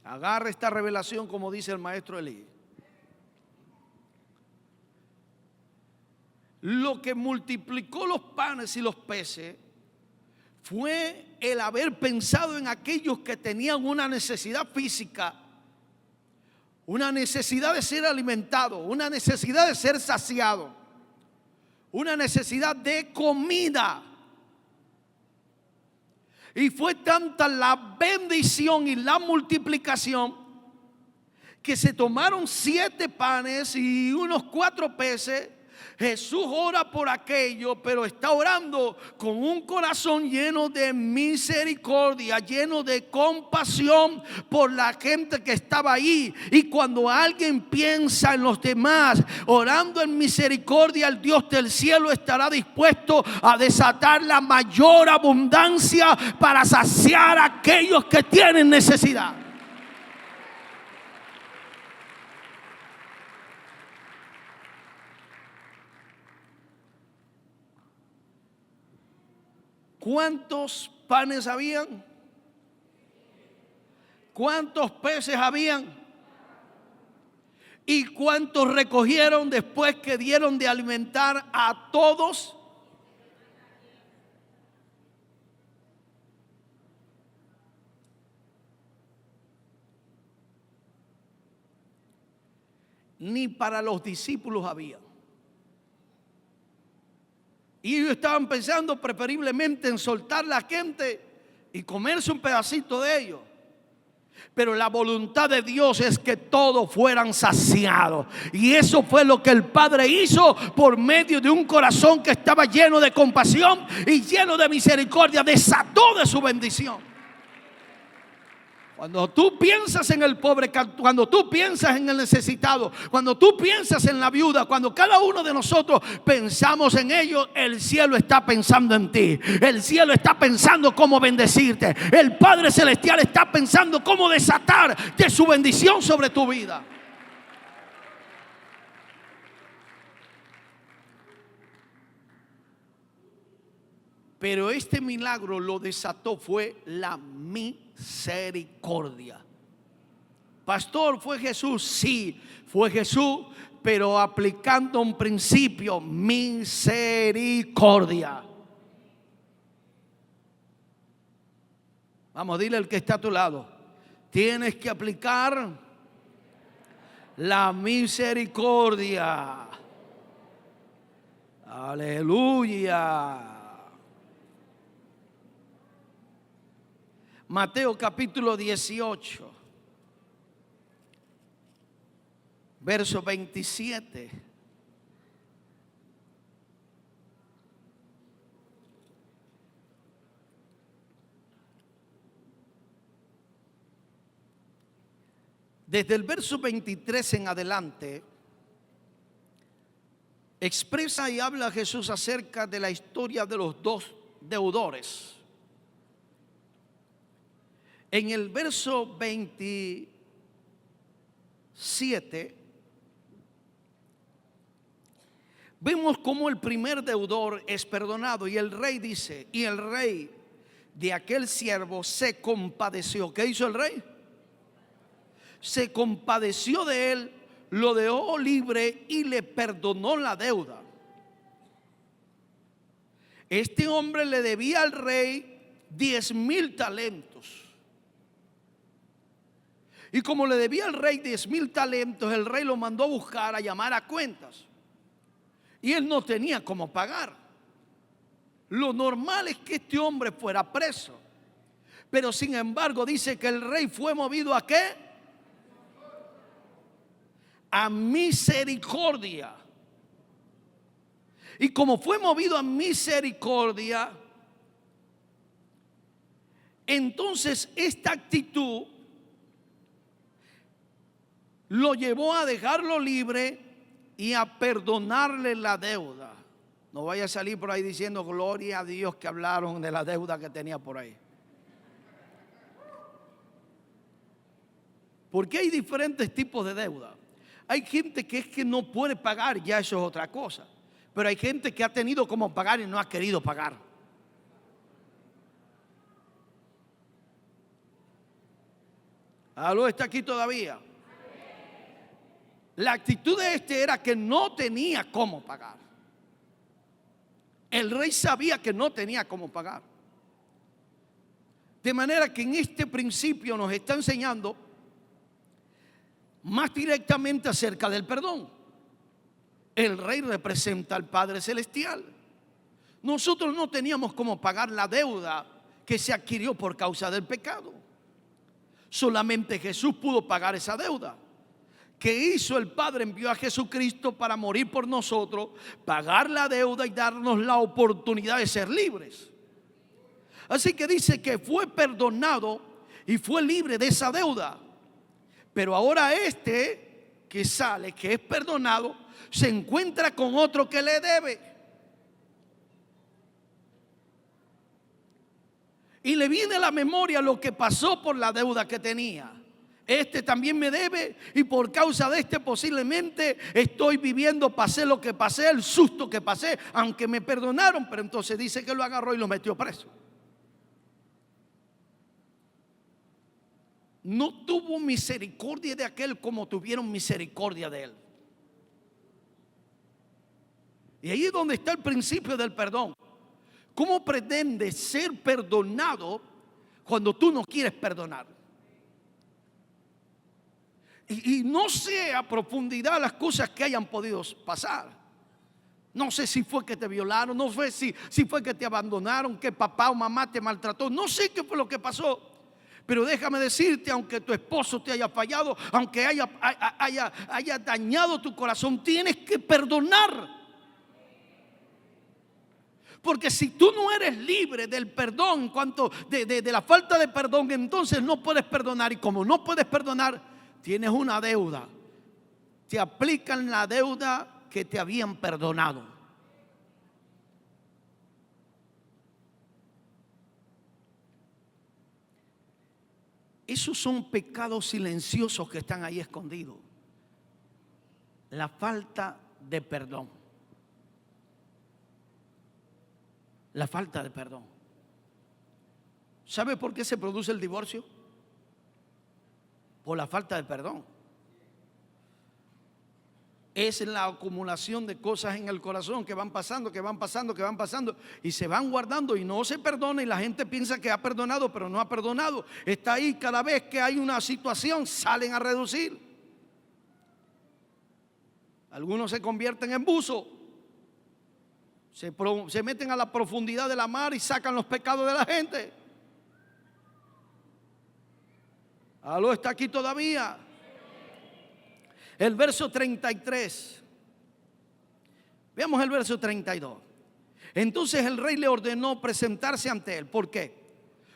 Agarra esta revelación, como dice el maestro Elí. Lo que multiplicó los panes y los peces fue el haber pensado en aquellos que tenían una necesidad física, una necesidad de ser alimentado, una necesidad de ser saciado, una necesidad de comida. Y fue tanta la bendición y la multiplicación que se tomaron 7 panes y unos 4 peces. Jesús ora por aquello, pero está orando con un corazón lleno de misericordia, lleno de compasión por la gente que estaba ahí. Y cuando alguien piensa en los demás, orando en misericordia, el Dios del cielo estará dispuesto a desatar la mayor abundancia para saciar a aquellos que tienen necesidad. ¿Cuántos panes habían? ¿Cuántos peces habían? ¿Y cuántos recogieron después que dieron de alimentar a todos? Ni para los discípulos había. Y ellos estaban pensando preferiblemente en soltar la gente y comerse un pedacito de ellos. Pero la voluntad de Dios es que todos fueran saciados. Y eso fue lo que el Padre hizo por medio de un corazón que estaba lleno de compasión y lleno de misericordia. Desató de su bendición. Cuando tú piensas en el pobre, cuando tú piensas en el necesitado, cuando tú piensas en la viuda, cuando cada uno de nosotros pensamos en ellos, el cielo está pensando en ti. El cielo está pensando cómo bendecirte. El Padre Celestial está pensando cómo desatar de su bendición sobre tu vida. Pero este milagro lo desató fue la misericordia. Pastor, ¿fue Jesús? Sí, fue Jesús, pero aplicando un principio: misericordia. Vamos, dile al que está a tu lado: tienes que aplicar la misericordia. Aleluya. Mateo capítulo 18, verso 27. Desde el verso 23 en adelante, expresa y habla Jesús acerca de la historia de los 2 deudores. En el verso 27 vemos cómo el primer deudor es perdonado y el rey dice, y el rey de aquel siervo se compadeció. ¿Qué hizo el rey? Se compadeció de él, lo dejó libre y le perdonó la deuda. Este hombre le debía al rey 10,000 talentos. Y como le debía al rey 10,000 talentos, el rey lo mandó a buscar, a llamar a cuentas. Y él no tenía cómo pagar. Lo normal es que este hombre fuera preso. Pero sin embargo dice que el rey fue movido ¿a qué? A misericordia. Y como fue movido a misericordia, entonces esta actitud lo llevó a dejarlo libre y a perdonarle la deuda. No vaya a salir por ahí diciendo gloria a Dios que hablaron de la deuda que tenía por ahí. Porque hay diferentes tipos de deuda. Hay gente que es que no puede pagar, ya eso es otra cosa. Pero hay gente que ha tenido como pagar y no ha querido pagar. ¿Aló está aquí todavía? La actitud de este era que no tenía cómo pagar. El rey sabía que no tenía cómo pagar. De manera que en este principio nos está enseñando más directamente acerca del perdón. El rey representa al Padre Celestial. Nosotros no teníamos cómo pagar la deuda que se adquirió por causa del pecado. Solamente Jesús pudo pagar esa deuda. ¿Qué hizo el Padre? Envió a Jesucristo para morir por nosotros, pagar la deuda y darnos la oportunidad de ser libres. Así que dice que fue perdonado y fue libre de esa deuda. Pero ahora este que sale, que es perdonado, se encuentra con otro que le debe. Y le viene a la memoria lo que pasó por la deuda que tenía. Este también me debe y por causa de este posiblemente estoy viviendo, pasé lo que pasé, el susto que pasé, aunque me perdonaron. Pero entonces dice que lo agarró y lo metió preso. No tuvo misericordia de aquel como tuvieron misericordia de él. Y ahí es donde está el principio del perdón. ¿Cómo pretendes ser perdonado cuando tú no quieres perdonar? Y no sé a profundidad las cosas que hayan podido pasar. No sé si fue que te violaron, no sé si fue que te abandonaron, que papá o mamá te maltrató. No sé qué fue lo que pasó. Pero déjame decirte, aunque tu esposo te haya fallado, aunque haya dañado tu corazón, tienes que perdonar. Porque si tú no eres libre del perdón, en cuanto de la falta de perdón, entonces no puedes perdonar. Y como no puedes perdonar, tienes una deuda. Te aplican la deuda que te habían perdonado. Esos son pecados silenciosos que están ahí escondidos. La falta de perdón. La falta de perdón. ¿Sabe por qué se produce el divorcio? Por la falta de perdón. Es la acumulación de cosas en el corazón que van pasando y se van guardando y no se perdona, y la gente piensa que ha perdonado, pero no ha perdonado. Está ahí, cada vez que hay una situación salen a reducir. Algunos se convierten en buzos, se meten a la profundidad de la mar y sacan los pecados de la gente. ¿Aló está aquí todavía? El verso 33. Veamos el verso 32. Entonces el rey le ordenó presentarse ante él. ¿Por qué?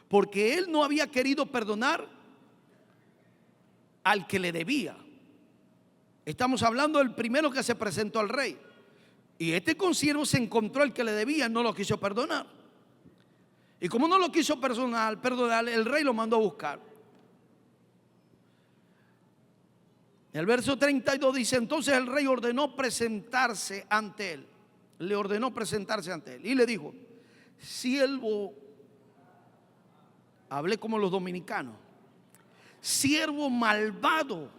Porque él no había querido perdonar al que le debía. Estamos hablando del primero que se presentó al rey. Y este consiervo se encontró al que le debía, no lo quiso perdonar. Y como no lo quiso perdonar, el rey lo mandó a buscar. El verso 32 dice: entonces el rey ordenó presentarse ante él. Le ordenó presentarse ante él. Y le dijo: siervo, hablé como los dominicanos, siervo malvado,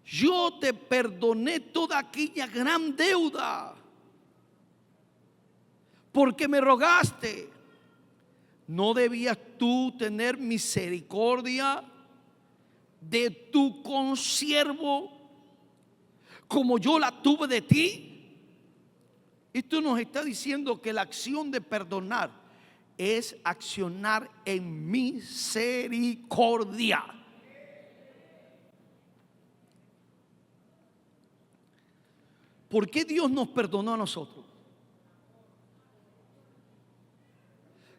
yo te perdoné toda aquella gran deuda porque me rogaste. ¿No debías tú tener misericordia de tu consiervo como yo la tuve de ti? Esto nos está diciendo que la acción de perdonar es accionar en misericordia. ¿Por qué Dios nos perdonó a nosotros?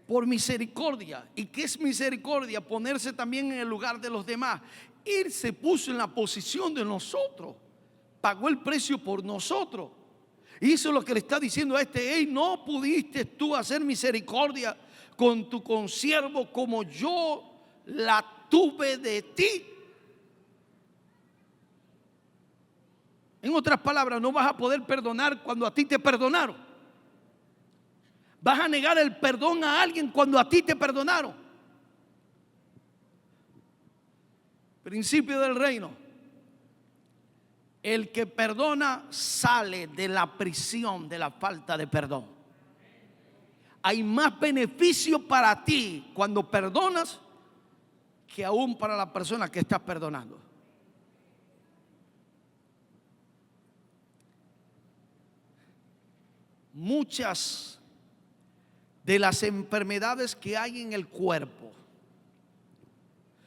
Por misericordia. ¿Y qué es misericordia? Ponerse también en el lugar de los demás. Él se puso en la posición de nosotros, pagó el precio por nosotros. Y eso es lo que le está diciendo a este: hey, no pudiste tú hacer misericordia con tu consiervo como yo la tuve de ti. En otras palabras, no vas a poder perdonar cuando a ti te perdonaron. Vas a negar el perdón a alguien cuando a ti te perdonaron. Principio del reino: el que perdona sale de la prisión de la falta de perdón. Hay más beneficio para ti cuando perdonas que aún para la persona que estás perdonando. Muchas de las enfermedades que hay en el cuerpo,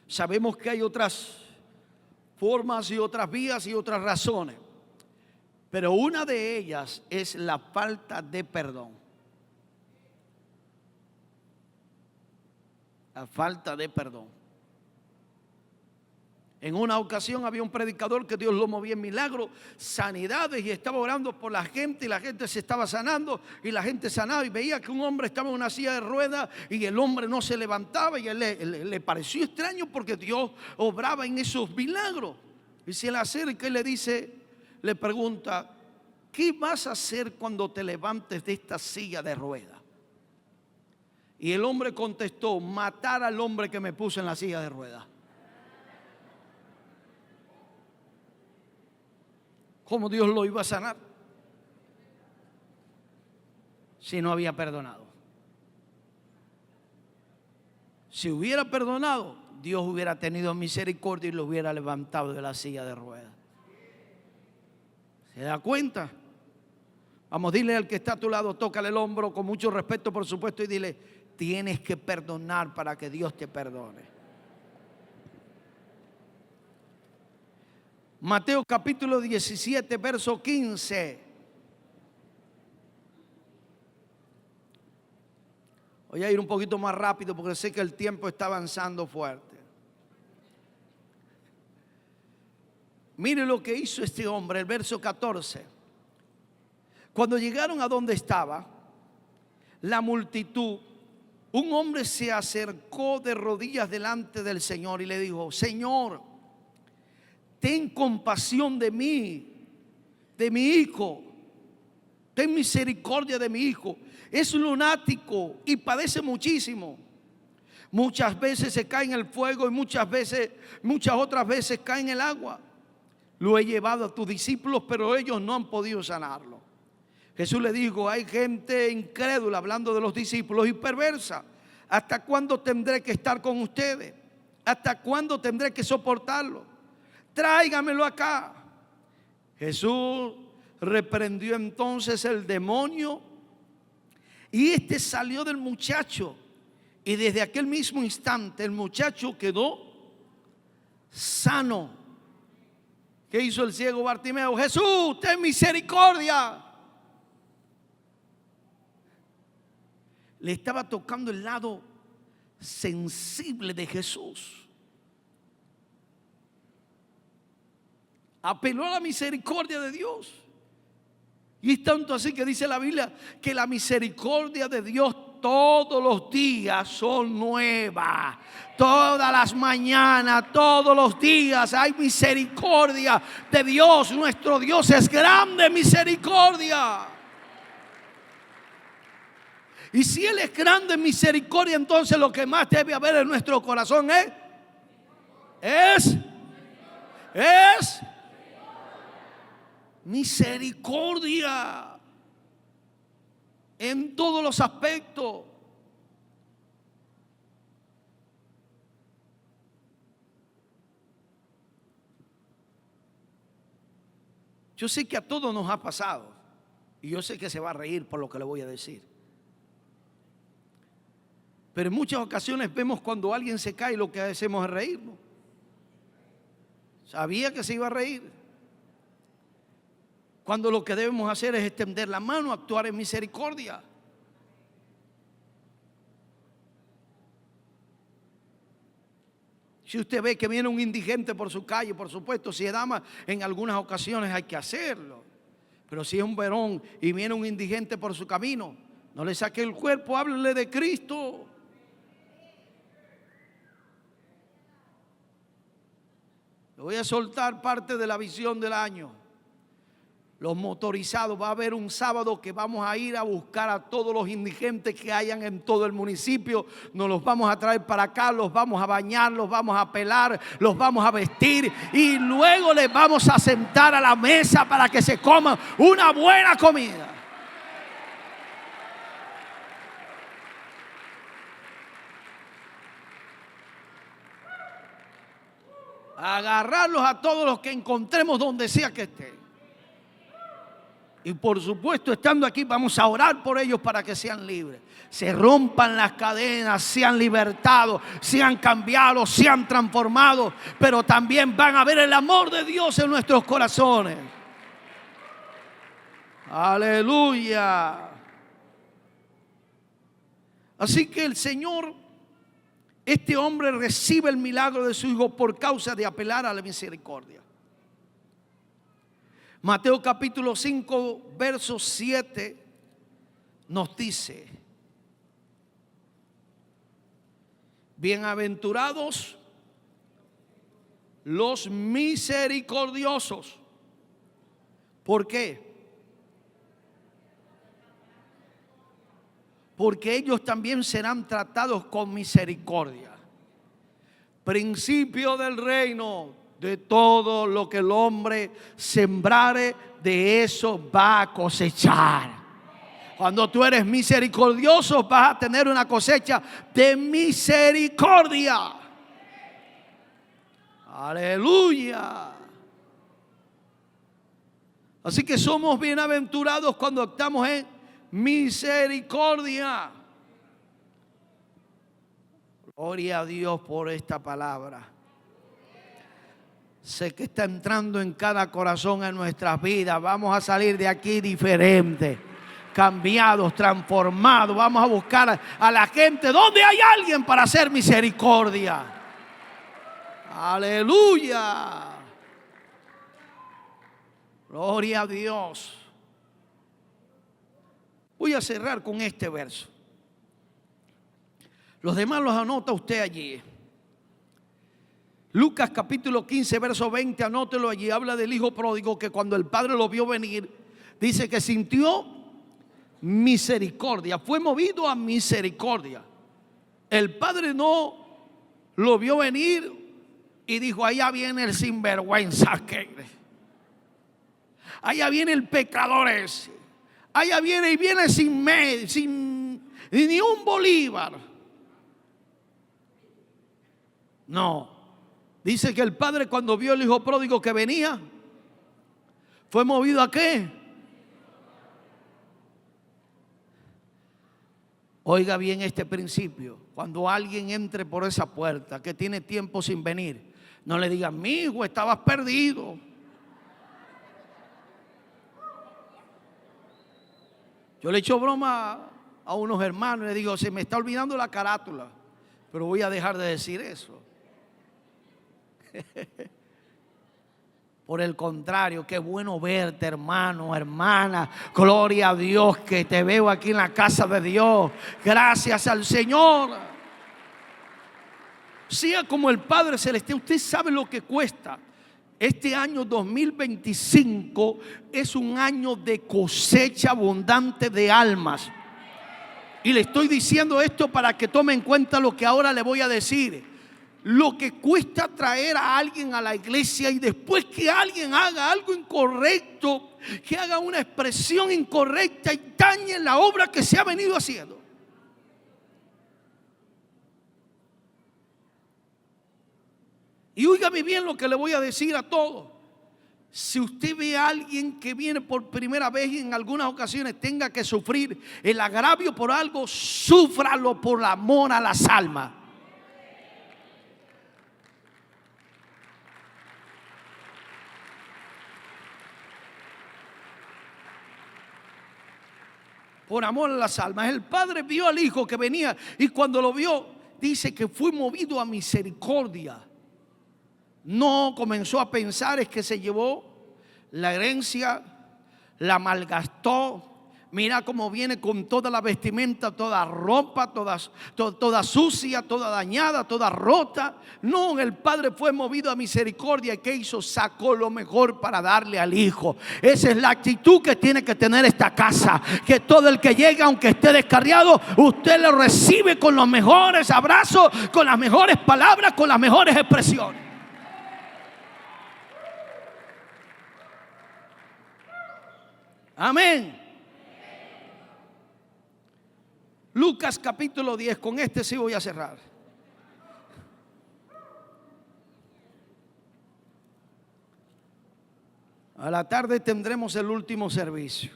sabemos que hay otras formas y otras vías y otras razones, pero una de ellas es la falta de perdón. La falta de perdón. En una ocasión había un predicador que Dios lo movía en milagros, sanidades, y estaba orando por la gente, y la gente se estaba sanando, y la gente sanaba, y veía que un hombre estaba en una silla de ruedas y el hombre no se levantaba, y a él le pareció extraño porque Dios obraba en esos milagros. Y se le acerca y le dice, le pregunta: ¿qué vas a hacer cuando te levantes de esta silla de ruedas? Y el hombre contestó: matar al hombre que me puso en la silla de ruedas. ¿Cómo Dios lo iba a sanar si no había perdonado? Si hubiera perdonado, Dios hubiera tenido misericordia y lo hubiera levantado de la silla de ruedas. ¿Se da cuenta? Vamos, dile al que está a tu lado, tócale el hombro con mucho respeto, por supuesto, y dile: tienes que perdonar para que Dios te perdone. Mateo capítulo 17, verso 15. Voy a ir un poquito más rápido porque sé que el tiempo está avanzando fuerte. Mire lo que hizo este hombre, el verso 14. Cuando llegaron a donde estaba la multitud, un hombre se acercó de rodillas delante del Señor y le dijo: Señor, ten compasión de mí, de mi hijo. Ten misericordia de mi hijo. Es lunático y padece muchísimo. Muchas veces se cae en el fuego y muchas otras veces cae en el agua. Lo he llevado a tus discípulos, pero ellos no han podido sanarlo. Jesús le dijo: hay gente incrédula, hablando de los discípulos, y perversa. ¿Hasta cuándo tendré que estar con ustedes? ¿Hasta cuándo tendré que soportarlo? Tráigamelo acá. Jesús reprendió entonces el demonio y este salió del muchacho, y desde aquel mismo instante el muchacho quedó sano. ¿Qué hizo el ciego Bartimeo? Jesús, ten misericordia. Le estaba tocando el lado sensible de Jesús. Apeló a la misericordia de Dios. Y es tanto así que dice la Biblia que la misericordia de Dios todos los días son nuevas. Todas las mañanas, todos los días hay misericordia de Dios. Nuestro Dios es grande en misericordia. Y si Él es grande en misericordia, entonces lo que más debe haber en nuestro corazón es misericordia en todos los aspectos. Yo sé que a todos nos ha pasado y yo sé que se va a reír por lo que le voy a decir. Pero en muchas ocasiones vemos cuando alguien se cae, lo que hacemos es reírnos. Sabía que se iba a reír. Cuando lo que debemos hacer es extender la mano, actuar en misericordia. Si usted ve que viene un indigente por su calle, por supuesto, si es dama, en algunas ocasiones hay que hacerlo. Pero si es un varón y viene un indigente por su camino, no le saque el cuerpo, háblele de Cristo. Le voy a soltar parte de la visión del año. Los motorizados, va a haber un sábado que vamos a ir a buscar a todos los indigentes que hayan en todo el municipio. Nos los vamos a traer para acá, los vamos a bañar, los vamos a pelar, los vamos a vestir y luego les vamos a sentar a la mesa para que se coman una buena comida. Agarrarlos a todos los que encontremos donde sea que estén. Y por supuesto, estando aquí, vamos a orar por ellos para que sean libres. Se rompan las cadenas, sean libertados, sean cambiados, sean transformados. Pero también van a ver el amor de Dios en nuestros corazones. Aleluya. Así que el Señor, este hombre recibe el milagro de su hijo por causa de apelar a la misericordia. Mateo capítulo 5, verso 7 nos dice: bienaventurados los misericordiosos. ¿Por qué? Porque ellos también serán tratados con misericordia. Principio del reino: de todo lo que el hombre sembrare, de eso va a cosechar. Cuando tú eres misericordioso, vas a tener una cosecha de misericordia. Aleluya. Así que somos bienaventurados cuando actuamos en misericordia. Gloria a Dios por esta palabra. Sé que está entrando en cada corazón en nuestras vidas. Vamos a salir de aquí diferentes, cambiados, transformados. Vamos a buscar a la gente donde hay alguien para hacer misericordia. Aleluya. Gloria a Dios. Voy a cerrar con este verso. Los demás los anota usted allí. Lucas capítulo 15, verso 20, anótelo allí. Habla del hijo pródigo que cuando el padre lo vio venir, dice que sintió misericordia, fue movido a misericordia. El padre no lo vio venir y dijo: allá viene el sinvergüenza, allá viene el pecador ese, allá viene y viene sin ni un bolívar. No. Dice que el padre, cuando vio el hijo pródigo que venía, fue movido ¿a qué? Oiga bien este principio. Cuando alguien entre por esa puerta que tiene tiempo sin venir, no le digan: mi hijo, estabas perdido. Yo le echo broma a unos hermanos y le digo: se me está olvidando la carátula, pero voy a dejar de decir eso. Por el contrario, qué bueno verte, hermano, hermana. Gloria a Dios que te veo aquí en la casa de Dios. Gracias al Señor. Sea como el Padre Celestial, usted sabe lo que cuesta. Este año 2025 es un año de cosecha abundante de almas. Y le estoy diciendo esto para que tome en cuenta lo que ahora le voy a decir. Lo que cuesta traer a alguien a la iglesia y después que alguien haga algo incorrecto, que haga una expresión incorrecta y dañe la obra que se ha venido haciendo. Y óigame bien lo que le voy a decir a todos. Si usted ve a alguien que viene por primera vez y en algunas ocasiones tenga que sufrir el agravio por algo, súfralo por amor a las almas. Por amor a las almas. El padre vio al hijo que venía y cuando lo vio, dice que fue movido a misericordia. No comenzó a pensar, es que se llevó la herencia, la malgastó. Mira cómo viene con toda la vestimenta, toda ropa, toda sucia, toda dañada, toda rota. No, el padre fue movido a misericordia. ¿Y qué hizo? Sacó lo mejor para darle al hijo. Esa es la actitud que tiene que tener esta casa. Que todo el que llega, aunque esté descarriado, usted lo recibe con los mejores abrazos, con las mejores palabras, con las mejores expresiones. Amén. Lucas capítulo 10, con este sí voy a cerrar. A la tarde tendremos el último servicio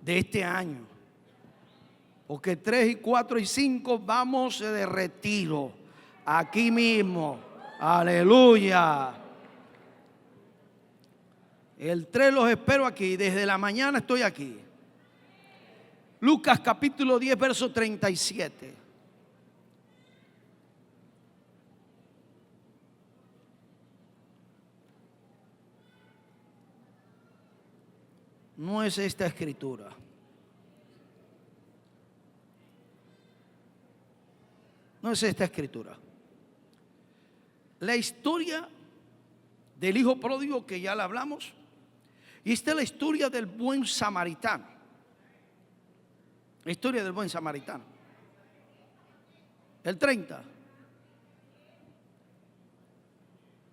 de este año. Porque 3 y 4 y 5 vamos de retiro. Aquí mismo. Aleluya. El 3 los espero aquí. Desde la mañana estoy aquí. Lucas capítulo 10, verso 37. No es esta escritura. No es esta escritura. La historia del hijo pródigo que ya la hablamos. Y esta es la historia del buen samaritano. La historia del buen samaritano. El 30.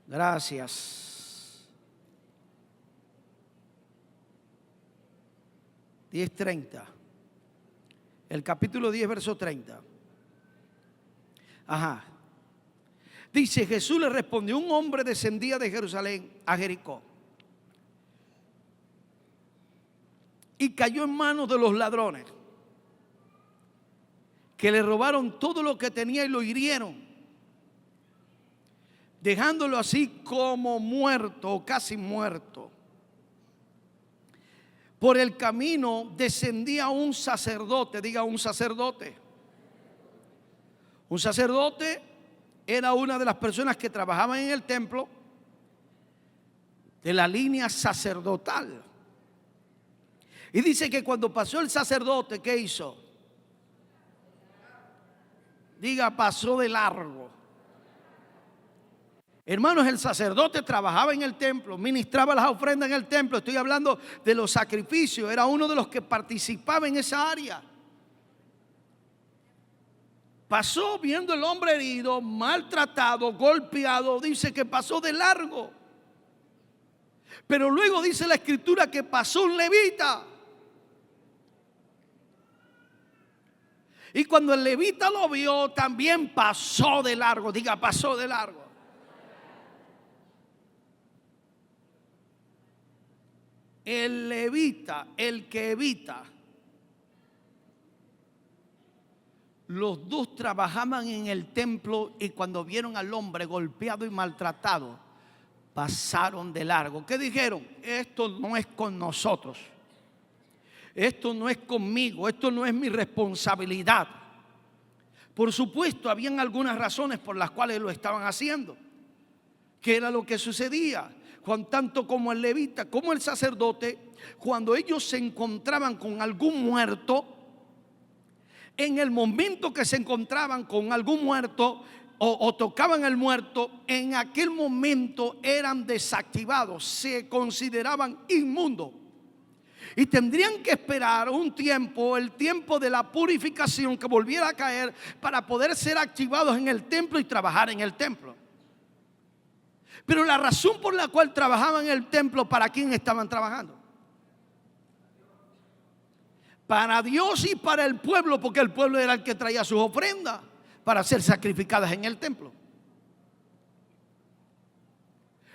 Gracias. 10:30. El capítulo 10, verso 30. Ajá. Dice: Jesús le respondió: un hombre descendía de Jerusalén a Jericó y cayó en manos de los ladrones, que le robaron todo lo que tenía y lo hirieron, dejándolo así como muerto o casi muerto. Por el camino descendía un sacerdote. Diga, un sacerdote. Un sacerdote era una de las personas que trabajaban en el templo, de la línea sacerdotal. Y dice que cuando pasó el sacerdote, ¿qué hizo? Diga, pasó de largo. Hermanos, el sacerdote trabajaba en el templo, ministraba las ofrendas en el templo. Estoy hablando de los sacrificios. Era uno de los que participaba en esa área. Pasó viendo el hombre herido, maltratado, golpeado. Dice que pasó de largo. Pero luego dice la escritura que pasó un levita. Y cuando el levita lo vio, también pasó de largo. Diga, pasó de largo. El levita, el que evita. Los dos trabajaban en el templo y cuando vieron al hombre golpeado y maltratado, pasaron de largo. ¿Qué dijeron? Esto no es con nosotros. Esto no es conmigo, esto no es mi responsabilidad. Por supuesto, habían algunas razones por las cuales lo estaban haciendo. ¿Qué era lo que sucedía? con tanto como el levita como el sacerdote, cuando ellos se encontraban con algún muerto, en el momento que se encontraban con algún muerto o tocaban el muerto, en aquel momento eran desactivados, se consideraban inmundos. Y tendrían que esperar un tiempo, el tiempo de la purificación, que volviera a caer para poder ser activados en el templo y trabajar en el templo. Pero la razón por la cual trabajaban en el templo, ¿para quién estaban trabajando? Para Dios y para el pueblo, porque el pueblo era el que traía sus ofrendas para ser sacrificadas en el templo.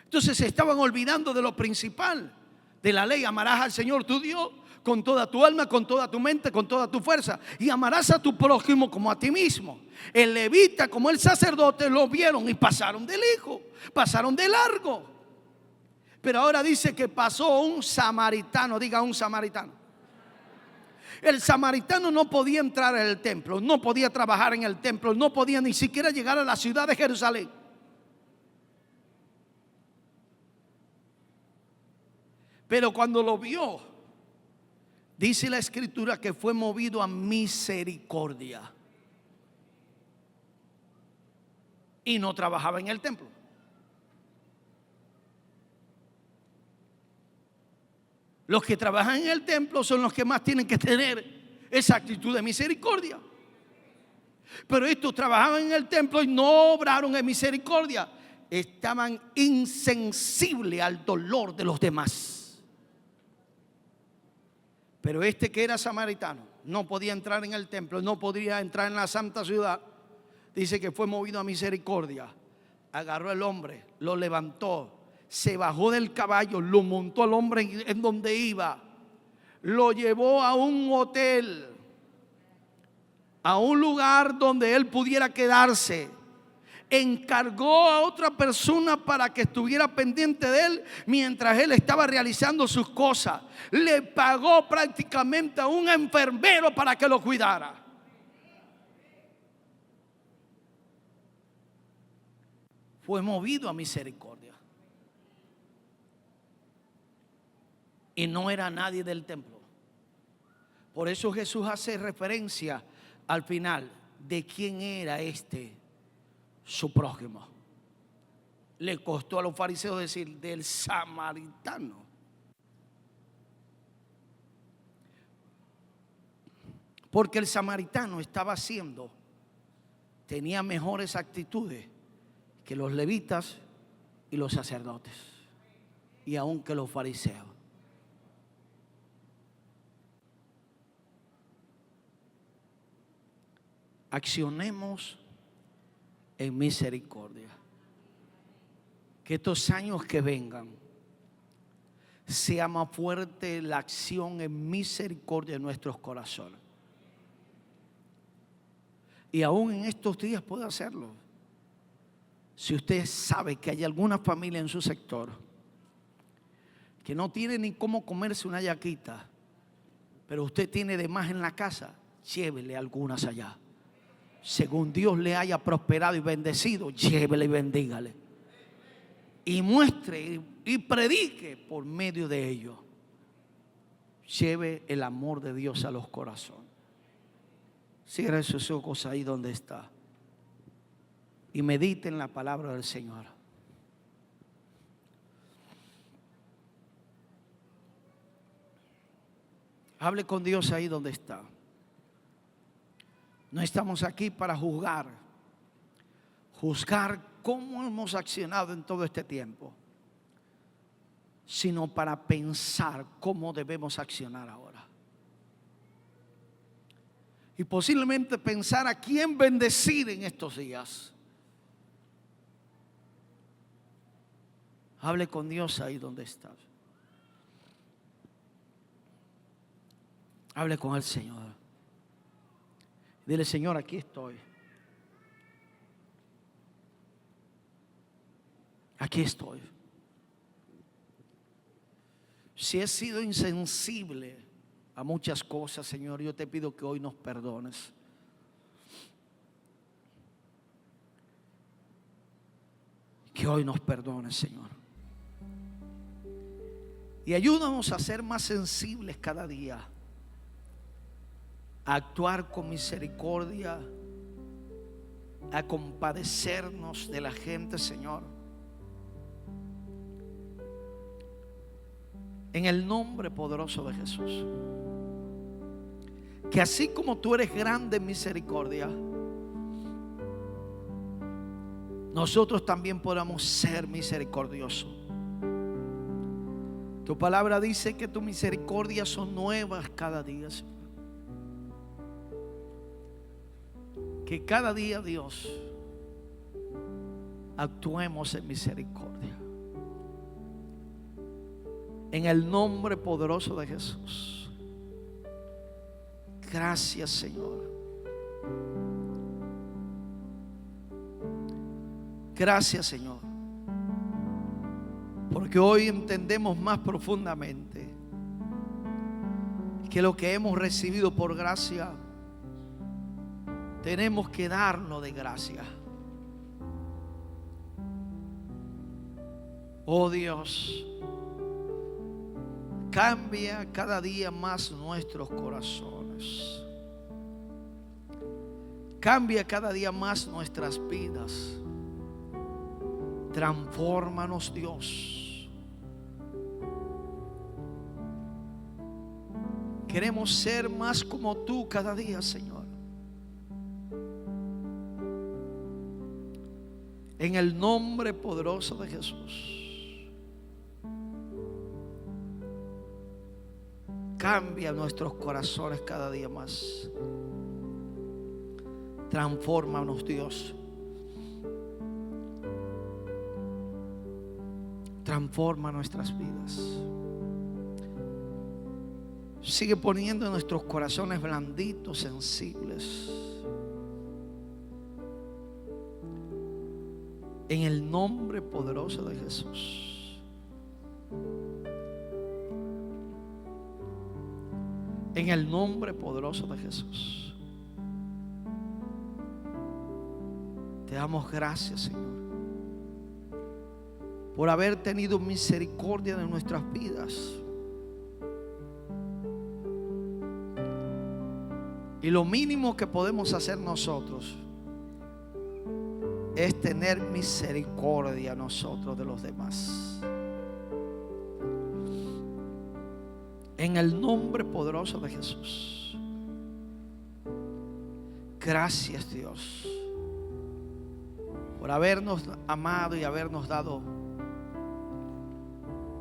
Entonces se estaban olvidando de lo principal de la ley: amarás al Señor tu Dios con toda tu alma, con toda tu mente, con toda tu fuerza, y amarás a tu prójimo como a ti mismo. El levita como el sacerdote lo vieron y pasaron de lejos, pasaron de largo. Pero ahora dice que pasó un samaritano. Diga, un samaritano. El samaritano no podía entrar en el templo, no podía trabajar en el templo, no podía ni siquiera llegar a la ciudad de Jerusalén. Pero cuando lo vio, dice la escritura que fue movido a misericordia y no trabajaba en el templo. Los que trabajan en el templo son los que más tienen que tener esa actitud de misericordia. Pero estos trabajaban en el templo y no obraron en misericordia. Estaban insensibles al dolor de los demás. Pero este, que era samaritano, no podía entrar en el templo, no podía entrar en la santa ciudad. Dice que fue movido a misericordia. Agarró al hombre, lo levantó, se bajó del caballo, lo montó al hombre en donde iba, lo llevó a un hotel, a un lugar donde él pudiera quedarse. Encargó a otra persona para que estuviera pendiente de él mientras él estaba realizando sus cosas. Le pagó prácticamente a un enfermero para que lo cuidara. Fue movido a misericordia. Y no era nadie del templo. Por eso Jesús hace referencia al final de quién era su prójimo. Le costó a los fariseos decir del samaritano. Porque el samaritano tenía mejores actitudes que los levitas y los sacerdotes, y aún que los fariseos. Accionemos en misericordia. Que estos años que vengan sea más fuerte la acción en misericordia en nuestros corazones. Y aún en estos días puede hacerlo. Si usted sabe que hay alguna familia en su sector que no tiene ni cómo comerse una yaquita, pero usted tiene de más en la casa, llévele algunas allá. Según Dios le haya prosperado y bendecido, llévele y bendígale. Y muestre y predique por medio de ello. Lleve el amor de Dios a los corazones. Cierre sus ojos ahí donde está y medite en la palabra del Señor. Hable con Dios ahí donde está. No estamos aquí para juzgar cómo hemos accionado en todo este tiempo, sino para pensar cómo debemos accionar ahora. Y posiblemente pensar a quién bendecir en estos días. Hable con Dios ahí donde estás. Hable con el Señor. Dile: Señor, aquí estoy. Aquí estoy. Si he sido insensible a muchas cosas, Señor, yo te pido que hoy nos perdones. Que hoy nos perdones, Señor. Y ayúdanos a ser más sensibles cada día, a actuar con misericordia, a compadecernos de la gente, Señor. En el nombre poderoso de Jesús. Que así como tú eres grande en misericordia, nosotros también podamos ser misericordiosos. Tu palabra dice que tus misericordias son nuevas cada día, Señor. Que cada día, Dios, actuemos en misericordia. En el nombre poderoso de Jesús. Gracias, Señor. Gracias, Señor. Porque hoy entendemos más profundamente que lo que hemos recibido por gracia, tenemos que darlo de gracia. Oh Dios, cambia cada día más nuestros corazones. Cambia cada día más nuestras vidas. Transfórmanos, Dios. Queremos ser más como tú cada día, Señor. En el nombre poderoso de Jesús. Cambia nuestros corazones cada día más. Transfórmanos, Dios. Transforma nuestras vidas. Sigue poniendo nuestros corazones blanditos, sensibles. En el nombre poderoso de Jesús. En el nombre poderoso de Jesús. Te damos gracias, Señor, por haber tenido misericordia de nuestras vidas. Y lo mínimo que podemos hacer nosotros es tener misericordia nosotros de los demás. En el nombre poderoso de Jesús. Gracias, Dios, por habernos amado y habernos dado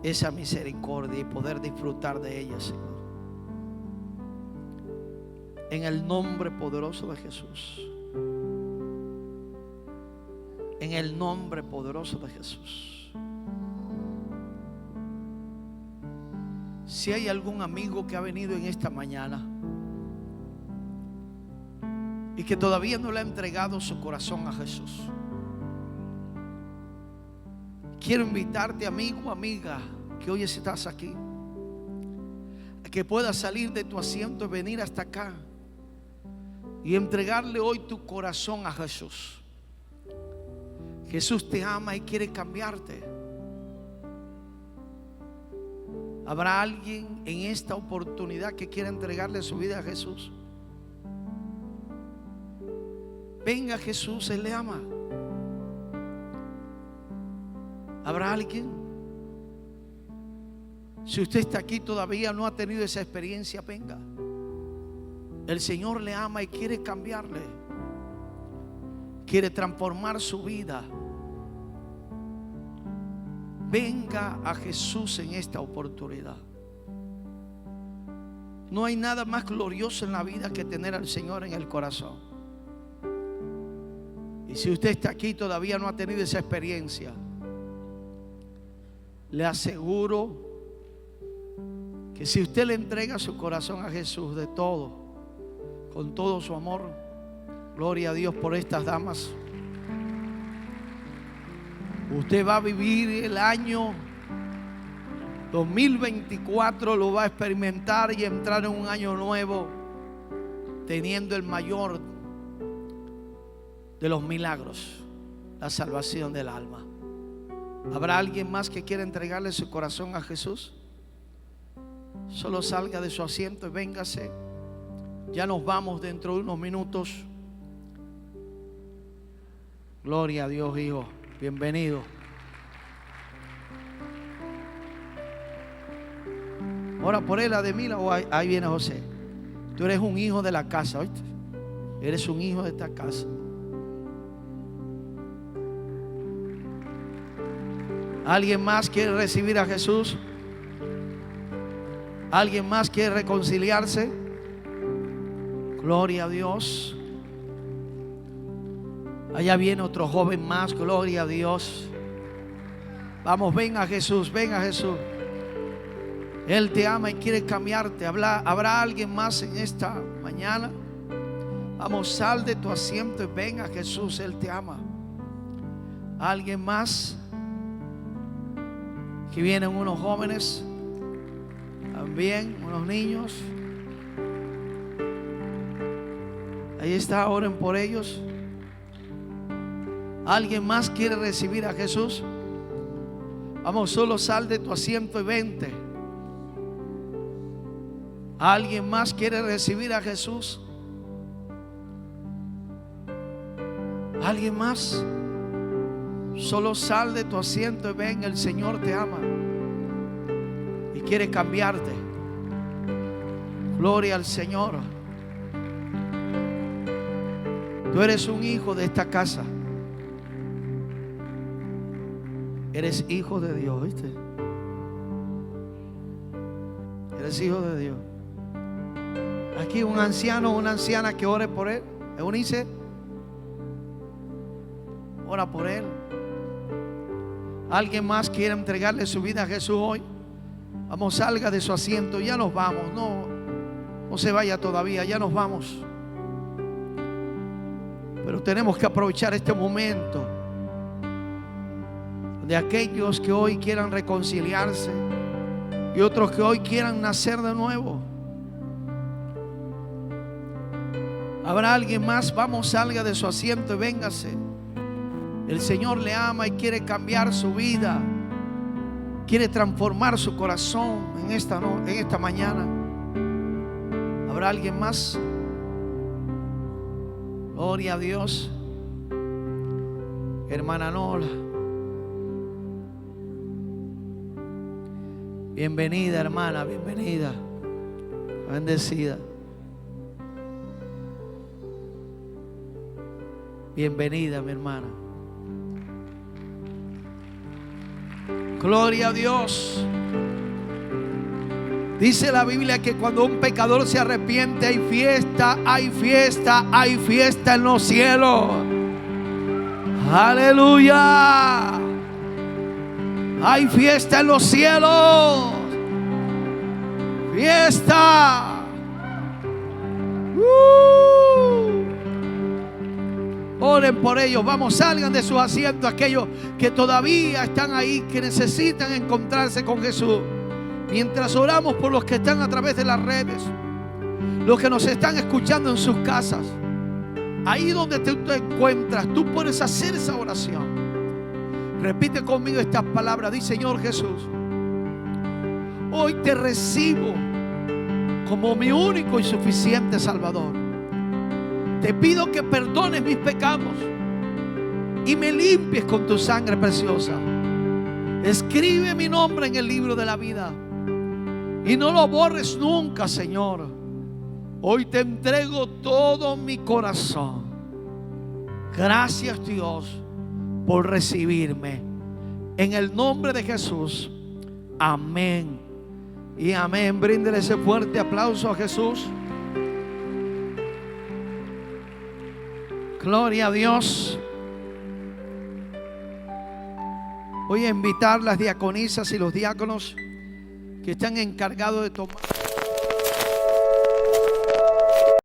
esa misericordia y poder disfrutar de ella, Señor. En el nombre poderoso de Jesús. En el nombre poderoso de Jesús. Si hay algún amigo que ha venido en esta mañana y que todavía no le ha entregado su corazón a Jesús, quiero invitarte, amigo, amiga, que hoy estás aquí, a que puedas salir de tu asiento y venir hasta acá y entregarle hoy tu corazón a Jesús. Jesús te ama y quiere cambiarte. ¿Habrá alguien en esta oportunidad que quiera entregarle su vida a Jesús? Venga, Jesús, Él le ama. ¿Habrá alguien? Si usted está aquí todavía no ha tenido esa experiencia, venga. El Señor le ama y quiere cambiarle. Quiere transformar su vida. Venga a Jesús en esta oportunidad. No hay nada más glorioso en la vida que tener al Señor en el corazón. Y si usted está aquí y todavía no ha tenido esa experiencia, le aseguro que si usted le entrega su corazón a Jesús de todo, con todo su amor, gloria a Dios por estas damas, usted va a vivir el año 2024, lo va a experimentar y entrar en un año nuevo teniendo el mayor de los milagros, la salvación del alma. ¿Habrá alguien más que quiera entregarle su corazón a Jesús? solo salga de su asiento y véngase. Ya nos vamos dentro de unos minutos. Gloria a Dios, hijo. Bienvenido. Ora por él, Ademila, o ahí viene José. Tú eres un hijo de la casa, ¿oíste? Eres un hijo de esta casa. ¿Alguien más quiere recibir a Jesús? ¿Alguien más quiere reconciliarse? Gloria a Dios. Allá viene otro joven más. Gloria a Dios. Vamos, ven a Jesús, ven a Jesús. Él te ama y quiere cambiarte. ¿Habrá alguien más en esta mañana? Vamos, sal de tu asiento y ven a Jesús. Él te ama. ¿Alguien más? Aquí vienen unos jóvenes, también unos niños. Ahí está, oren por ellos. ¿Alguien más quiere recibir a Jesús? Vamos, solo sal de tu asiento y vente. ¿Alguien más quiere recibir a Jesús? ¿Alguien más? Solo sal de tu asiento y ven, el Señor te ama y quiere cambiarte. Gloria al Señor. Tú eres un hijo de esta casa. Eres hijo de Dios, ¿viste? Eres hijo de Dios. Aquí un anciano o una anciana que ore por él. Eunice, ora por él. ¿Alguien más quiere entregarle su vida a Jesús hoy? Vamos, salga de su asiento. Ya nos vamos. No se vaya todavía. Ya nos vamos. Pero tenemos que aprovechar este momento de aquellos que hoy quieran reconciliarse y otros que hoy quieran nacer de nuevo. ¿Habrá alguien más? Vamos, salga de su asiento y véngase. El Señor le ama y quiere cambiar su vida. Quiere transformar su corazón en esta mañana. ¿Habrá alguien más? Gloria a Dios. Hermana Nola, bienvenida, hermana, bienvenida. Bendecida. Bienvenida, mi hermana. Gloria a Dios. Dice la Biblia que cuando un pecador se arrepiente hay fiesta, hay fiesta, hay fiesta en los cielos. Aleluya. Hay fiesta en los cielos. Fiesta. Oren por ellos. Vamos, salgan de sus asientos aquellos que todavía están ahí, que necesitan encontrarse con Jesús. Mientras oramos por los que están a través de las redes, los que nos están escuchando en sus casas, ahí donde tú te encuentras, tú puedes hacer esa oración. Repite conmigo estas palabras. Dice: Señor Jesús, hoy te recibo como mi único y suficiente Salvador. Te pido que perdones mis pecados y me limpies con tu sangre preciosa. Escribe mi nombre en el libro de la vida y no lo borres nunca, Señor. Hoy te entrego todo mi corazón. Gracias, Dios, por recibirme. En el nombre de Jesús. Amén y amén. Bríndele ese fuerte aplauso a Jesús. Gloria a Dios. Voy a invitar las diaconisas y los diáconos que están encargados de tomar